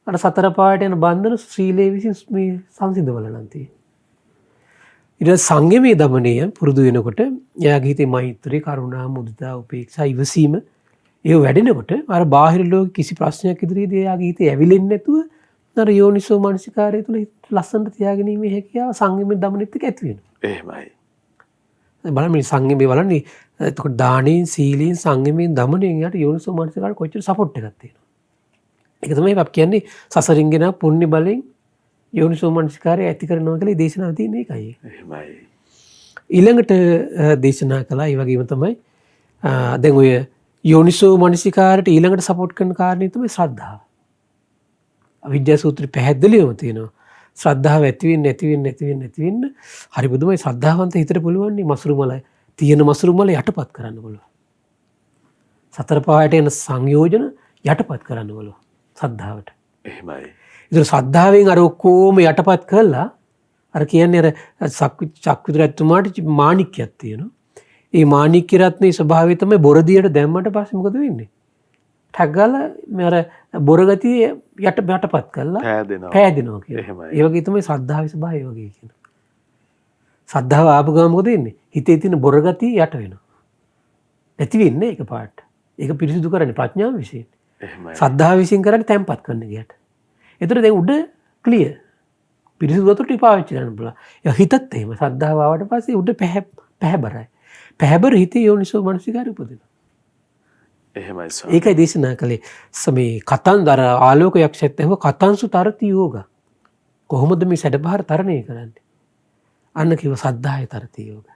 B: අර සතර පායට යන බන්ධන සීලේ විසින් මේ සංසිඳවල නම් තියෙන්නේ. ඊට සංයමයේ දමනය පුරුදු වෙනකොට එයාගේ හිතේ මෛත්‍රී, කරුණා, මුදිතා, උපේක්ෂා, ඉවසීම ඒව වැඩෙනකොට අර බාහිර ලෝක කිසි ප්‍රශ්නයක් ඉදිරියේදී එයාගේ හිතේ ඇවිලෙන්නේ නැතුව අර යෝනිසෝ මනසිකාරය තුළ ලස්සනට තියාගෙන ඉීමේ හැකියාව සංයමයේ දමනෙත් එක්ක ඇති වෙනවා.
A: එහෙමයි.
B: බලන්න මේ සංයමයේ බලන්නේ එතකොට දානෙන්, සීලෙන්, සංයමයෙන් දමනයෙන් යට යෝනිසෝ මනසිකාරය කොච්චර සපෝට් එකක් තියෙනවා. ඒක තමයි අපි කියන්නේ සසරින් ගෙන පුණ්‍ය බලෙන් යෝනිසෝ මනසිකාරය ඇති කරනවා කියලා දේශනාව තියෙන එකයි.
A: එහෙමයි.
B: ඊළඟට දේශනා කළා ඒ වගේම තමයි දැන් ඔය යෝනිසෝ මනසිකාරයට ඊළඟට සපෝට් කරන කාරණේ තමයි ශ්‍රද්ධාව. අවිද්‍යා සූත්‍රය පැහැදිලිවම තියෙනවා. ශ්‍රද්ධාව ඇති වෙන්න හරි බුදුමයි ශ්‍රද්ධාවන්ත හිතට පුළුවන් නේ මසුරු මල තියෙන මසුරු මල යටපත් කරන්න පුළුවන්. සතර පායට එන සංයෝජන යටපත් කරන්න පුළුවන් ශ්‍රද්ධාවට.
A: එහෙමයි.
B: ඒතර ශ්‍රද්ධාවෙන් අර ඔක්කොම යටපත් කළා අර කියන්නේ අර චක්විත රජතුමාට මාණික්කයක් තියෙනවා. ඒ මාණික්ක රත්නේ ස්වභාවය තමයි බොරදියට දැම්මට පස්සේ මොකද වෙන්නේ? ටක් ගාලා මේ අර බොරගතිය යටපත් කළා පෑදෙනවා කියනවා. ඒ වගේ තමයි ශ්‍රද්ධාවේ ස්වභාවය වගේ කියනවා. ශ්‍රද්ධාව ආපු ගමන් මොකද වෙන්නේ? හිතේ තියෙන බොරගතිය යට වෙනවා. නැති වෙන්නේ එකපාරට. ඒක පිරිසිදු කරන්නේ ප්‍රඥාව විසින්.
A: එහෙමයි.
B: ශ්‍රද්ධාව විසින් කරන්නේ තැම්පත් කරන්න ගියට. ඒතර දැන් උඩ ක්ලියර්. පිරිසිදු වතුර ටික පාවිච්චි කරන්න පුළුවන්. ඒ හිතත් එහෙම ශ්‍රද්ධාව ආවට පස්සේ උඩ පැහැබරයි. පැහැබර හිතේ යෝනිසෝ මනසිකාරය උපදිනවා.
A: එහෙමයි සර්.
B: ඒකයි දේශනා කළේ මේ කතන්දර ආලෝක යක්ෂයත් ඇහුව කතන්සු තරති යෝග. කොහොමද මේ සැඩපහර තරණය කරන්නේ? අන්න කිව්ව සද්ධාය තරති යෝග.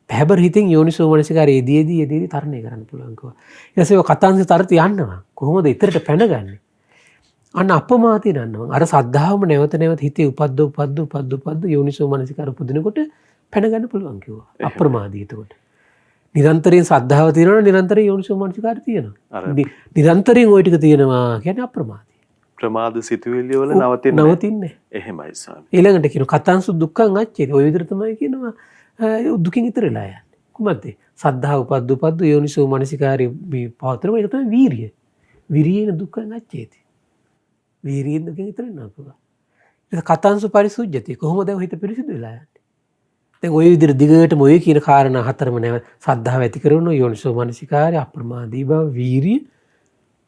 B: පැහැබර හිතෙන් යෝනිසෝ මනසිකාරය යෙදී තරණය කරන්න පුළුවන් කිව්වා. ඊට පස්සේ කතන්සු තරති යන්නවා. කොහොමද ඊතරට පැනගන්නේ? අන්න අප්‍රමාදී දන්නවා. අර සද්ධාවම නැවත නැවත හිතේ උපද්ද යෝනිසෝ මනසිකාර උපදිනකොට පැන ගන්න පුළුවන් කිව්වා. අප්‍රමාදී එතකොට. නිරන්තරයෙන් සද්ධාව තියෙනවා නිරන්තරයෙන් යෝනිසෝ මනසිකාර තියෙනවා. නිරන්තරයෙන් ওই ටික තියෙනවා කියන්නේ අප්‍රමාදී.
A: ප්‍රමාද සිතුවිලි වල
B: නවතින්නේ.
A: එහෙමයි ස්වාමී.
B: ඊළඟට කියන කතංසු දුක්ඛං අච්චේති. ওই විදිහට තමයි කියනවා දුකින් ඉතරලා යන්නේ. කුමද්ද? සද්ධා උපද්ද යෝනිසෝ මනසිකාරී මේ පවතරම ඒක තමයි වීරිය. විරියේන දුක්ඛං අච්චේති. වීරියෙන් දුකින් ඉතර වෙනවා පුතා. ඒක කතංසු පරිසුජ්ජති. කොහොමද ඔය හිත පිරිසිදු වෙලා යන්නේ? දැන් ওই විදිහට දිගටම ඔය කියන කාරණා හතරම නැව සද්ධාව ඇති කරන යෝනිසෝ මනසිකාරය අප්‍රමාදී බව වීරිය.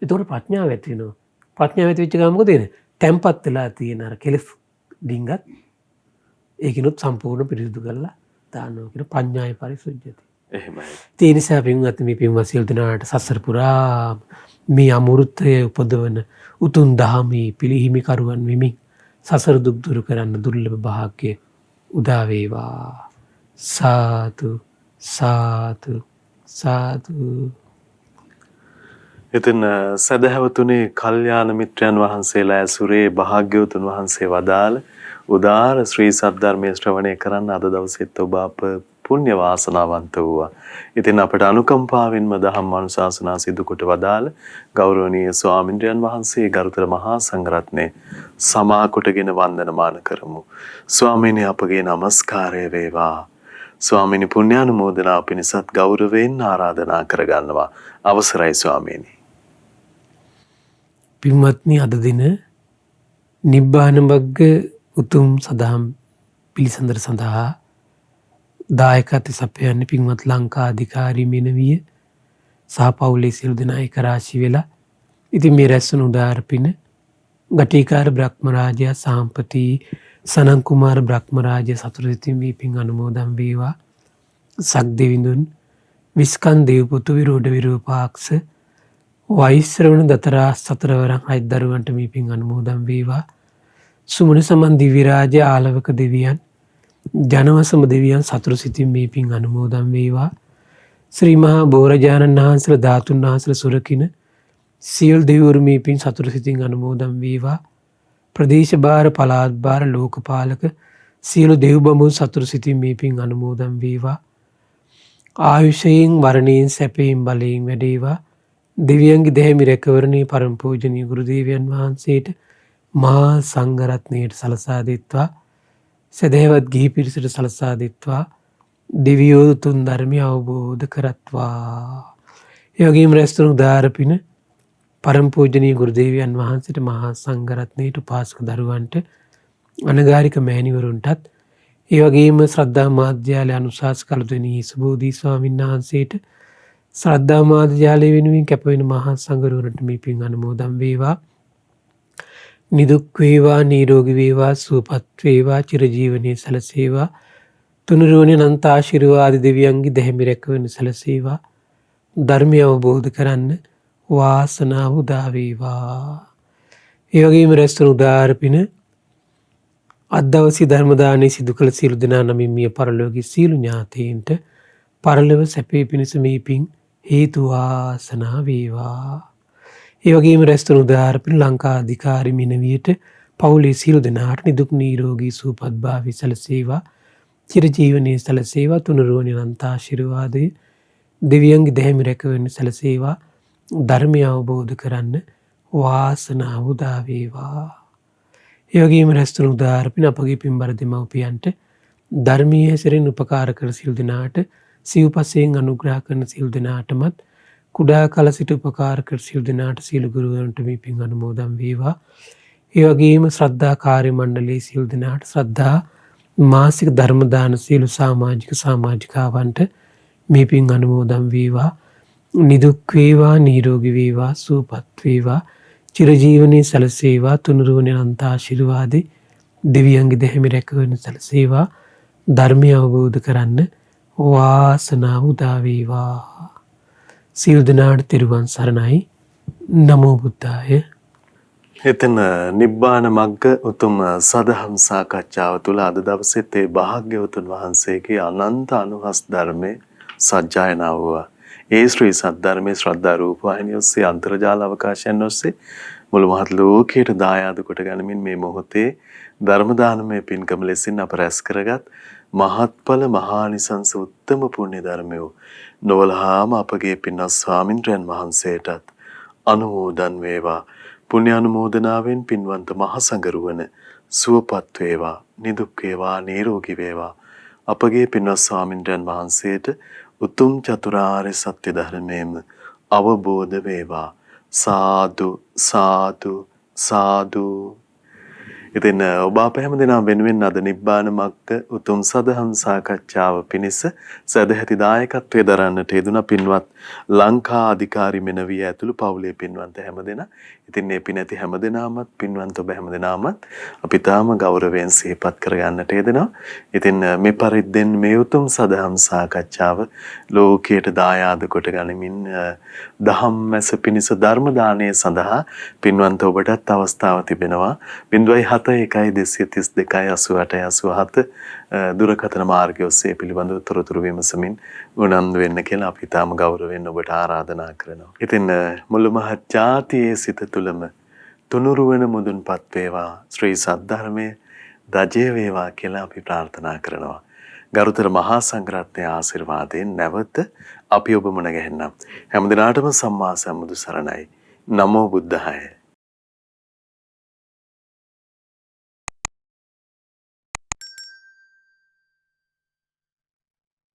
B: ඒතකොට ප්‍රඥාව ඇති වෙනවා. ප්‍රඥාව ඇති වෙච්ච ගමන් මොකද වෙන්නේ? තැම්පත් වෙලා තියෙන අර කෙලෙස් ඩිංගත් ඒකිනුත් සම්පූර්ණ පිරිසිදු කරලා දානවා කියන පඤ්ඤාය පරිසුජ්ජති.
A: එහෙමයි.
B: ඒ නිසා පින්වත් මේ පින්වත් සියලු දෙනාට සසර පුරා මේ අමෘතය උපදවන උතුම් දහමේ පිළිහිමි කරුවන් වෙමින් සසර දුක් දුරු කරන්න දුර්ලභ භාග්‍ය උදා වේවා. සාදු සාදු සාදු.
A: ඉතින් සදහවතුනි කල්යාණ මිත්‍රයන් වහන්සේලා ඇසුරේ භාග්‍යවතුන් වහන්සේ වදාළ උදාර ශ්‍රී සද්ධර්මයේ ශ්‍රවණය කරන්න අද දවසෙත් ඔබ අප පුණ්‍ය වාසනාවන්ත වූවා. ඉතින් අපට අනුකම්පාවෙන්ම දහම් අනුශාසනා සිදු කොට වදාළ ගෞරවනීය ස්වාමින්ද්‍රයන් වහන්සේ ගරුතර මහා සංඝරත්නයේ සමා කොටගෙන වන්දනමාන කරමු. ස්වාමීනි අපගේ নমස්කාරය වේවා. ස්වාමීනි පුණ්‍යානුමෝදනා පිණිසත් ගෞරවයෙන් ආරාධනා කරගන්නවා. අවසරයි ස්වාමීනි.
B: පින්වත්නි අද දින නිබ්බාන මග්ග උතුම් සදහම් පිළිසඳර සඳහා දායකත්වය සපයන්නේ පින්වත් ලංකා අධිකාරී මෙනවිය සහ පවුලේ සියලු දෙනා එක රාශි වෙලා ඉතින් මේ රැස්වන උදාර පින ගටිකාර බ්‍රහ්මරාජයා සාම්පති සනන් කුමාර බ්‍රහ්මරාජය සතුරු සිතින් මේ පින් අනුමෝදන් වේවා. සක්දෙවිඳුන් විස්කන් දේවපුතු විරෝධ විරූපාක්ෂ වෛශ්‍රවණ දතරා සතරවරන් හයි දරුවන්ට මේ පින් අනුමෝදන් වේවා. සුමන සමන් දිව්‍ය රාජ්‍ය ආලවක දෙවියන් ජනවසම දෙවියන් සතුරු සිතින් මේ පින් අනුමෝදන් වේවා. ශ්‍රී මහා බෝරජාණන් වහන්සේලා ධාතුන් වහන්සේලා සුරකින සියලු දෙවිවරු මේ පින් සතුරු සිතින් අනුමෝදන් වේවා. ප්‍රදේශ භාර පළාත් භාර ලෝකපාලක සියලු දෙව් බඹුන් සතුරු සිතින් මේ පින් අනුමෝදන් වේවා. ආයුෂයෙන් වරණයෙන් සැපයෙන් බලයෙන් වැඩේවා. දෙවියන්ගේ දෙහිමි රැකවරණේ පරම පූජනීය ගුරු දේවයන් වහන්සේට මහා සංඝරත්නයට සලසා දෙත්වා. සදහවත් ගිහි පිරිසට සලසා දෙත්වා. දෙවියෝ තුන් ධර්මය අවබෝධ කරත්වා. ඒ වගේම රැස්තුණු උදාර පින පරම පූජනීය ගුරු දේවයන් වහන්සේට මහා සංඝරත්නයට උපාසක දරුවන්ට අනගාരിക මෑණිවරුන්ටත් ඒ වගේම ශ්‍රද්ධා මාධ්‍යාලය අනුශාසක කළුදෙනී සුබෝධි ස්වාමීන් වහන්සේට ශ්‍රද්ධා මාධ්‍යාලය වෙනුවෙන් කැපවෙන මහා සංඝරුවනට මේ පින් අනුමෝදන් වේවා. නිදුක් වේවා නිරෝගී වේවා සුවපත් වේවා චිරජීවනයේ සැලසේවා. තුනුරුවනේ අනන්ත ආශිර්වාද දෙවියන්ගේ දෙහිමි රැකවරණ සැලසේවා. ධර්මය අවබෝධ කරන්න වාසනාව උදා වේවා. ඒ වගේම රැස්වන උදාර පින අද දවසේ ධර්ම දානයේ සිදු කළ සියලු දෙනා නමින් මිය පරලෝකීය සියලු ඥාතීන්ට පරලොව සැපේ පිණිස මේ පින් හේතු වාසනා වේවා. ඒ වගේම රැස්වන උදාර පින ලංකා අධිකාරී මෙනවියට පවුලේ සියලු දෙනාට නිදුක් නිරෝගී සුවපත් භාවය සැලසේවා. චිරජීවනයේ සැලසේවා. තුනුරුවනේ අනන්ත ආශිර්වාදයේ දෙවියන්ගේ දෙහිමි රැකවරණ සැලසේවා. ධර්මය අවබෝධ කරන්න වාසනාව උදා වේවා. ඒ වගේම රැස්වන උදාර පින අපගේ පින්බර දෙමව්පියන්ට ධර්මීය හැසිරෙන උපකාර කළ සියලු දෙනාට සිව්පසයෙන් අනුග්‍රහ කරන සියලු දෙනාටමත් කුඩා කල සිට උපකාර කළ සියලු දෙනාට සියලු ගුරුවරුන්ට මේ පින් අනුමෝදන් වේවා. ඒ වගේම ශ්‍රද්ධා කාර්ය මණ්ඩලයේ සියලු දෙනාට ශ්‍රද්ධා මාසික ධර්ම දාන සියලු සමාජිකාවන්ට මේ පින් අනුමෝදන් වේවා. නිදුක් වේවා නිරෝගී වේවා සුවපත් වේවා චිරජීවනයේ සැලසේවා. තුනුරුවනේ අනන්ත ආශිර්වාදේ දෙවියන්ගේ දෙහිමි රැකවරණ සැලසේවා. ධර්මය අවබෝධ කරන්න වාසනාව උදා වේවා. සියලු දෙනාට තෙරුවන් සරණයි. නමෝ බුද්ධාය.
A: එතන නිබ්බාන මග්ග උතුම් සදහම් සාකච්ඡාව තුළ අද දවසේත් ඒ භාග්‍යවතුන් වහන්සේගේ අනන්ත අනුහස් ධර්මයේ සජ්ජායනා වූවා. ඒ ශ්‍රී සද්ධර්මයේ ශ්‍රද්ධා රූප වාහිනිය ඔස්සේ අන්තර්ජාල අවකාශයන් ඔස්සේ මුළු මහත් ලෝකයට දායාද කොට ගනිමින් මේ මොහොතේ ධර්ම දානමය පින්කම ලෙසින් අප රැස් කරගත් මහත්ඵල මහානිසංස උත්තම පුණ්‍ය ධර්මය නොවලහාම අපගේ පින්වත් ස්වාමින්ද්‍රයන් වහන්සේටත් අනුමෝදන් වේවා. පුණ්‍ය අනුමෝදනාවෙන් පින්වන්ත මහ සංඝරුවන සුවපත් වේවා, නිදුක් වේවා, නිරෝගී වේවා. අපගේ පින්වත් ස්වාමින්ද්‍රයන් වහන්සේට උතුම් චතුරාර්ය සත්‍ය ධර්මයේම අවබෝධ වේවා. සාදු සාදු සාදු. ඉතින් ඔබ අප හැම දෙනා වෙනුවෙන් අද නිබ්බාන මග්ග උතුම් සදහම් සාකච්ඡාව පිණිස සදැහැති දායකත්වයේ දරන්නට යෙදුන පින්වත් ලංකා අධිකාරී මෙනවිය ඇතුළු පවුලේ පින්වන්ත හැම දෙනා. ඉතින් මේ පිනැති හැම දෙනාමත් පින්වන්ත ඔබ හැම දෙනාමත් අපි තාම ගෞරවයෙන් සිහිපත් කරගන්නට යෙදෙනවා. ඉතින් මේ පරිද්දෙන් මේ උතුම් සදහම් සාකච්ඡාව ලෝකයට දායාද කොට ගනිමින් දහම් මැස පිණිස ධර්ම දානය සඳහා පින්වන්ත ඔබටත් අවස්ථාව තිබෙනවා. 0712328887 දුරකථන මාර්ගය ඔස්සේ පිළිබඳව තොරතුරු විමසමින් උනන්දු වෙන්න කියලා අපි තාම ගෞරවයෙන් ඔබට ආරාධනා කරනවා. ඉතින් මුළු මහත් ජාතියේ සිත තුළම තුනුරුවන මුදුන්පත් වේවා ශ්‍රී සද්ධර්මයේ දජය වේවා කියලා අපි ප්‍රාර්ථනා කරනවා. ගරුතර මහා සංඝරත්නයේ ආශිර්වාදයෙන් නැවත අපි ඔබ මුණ ගැහෙන්නම්. හැම දිනාටම සම්මා සම්බුදු සරණයි. නමෝ බුද්ධාය.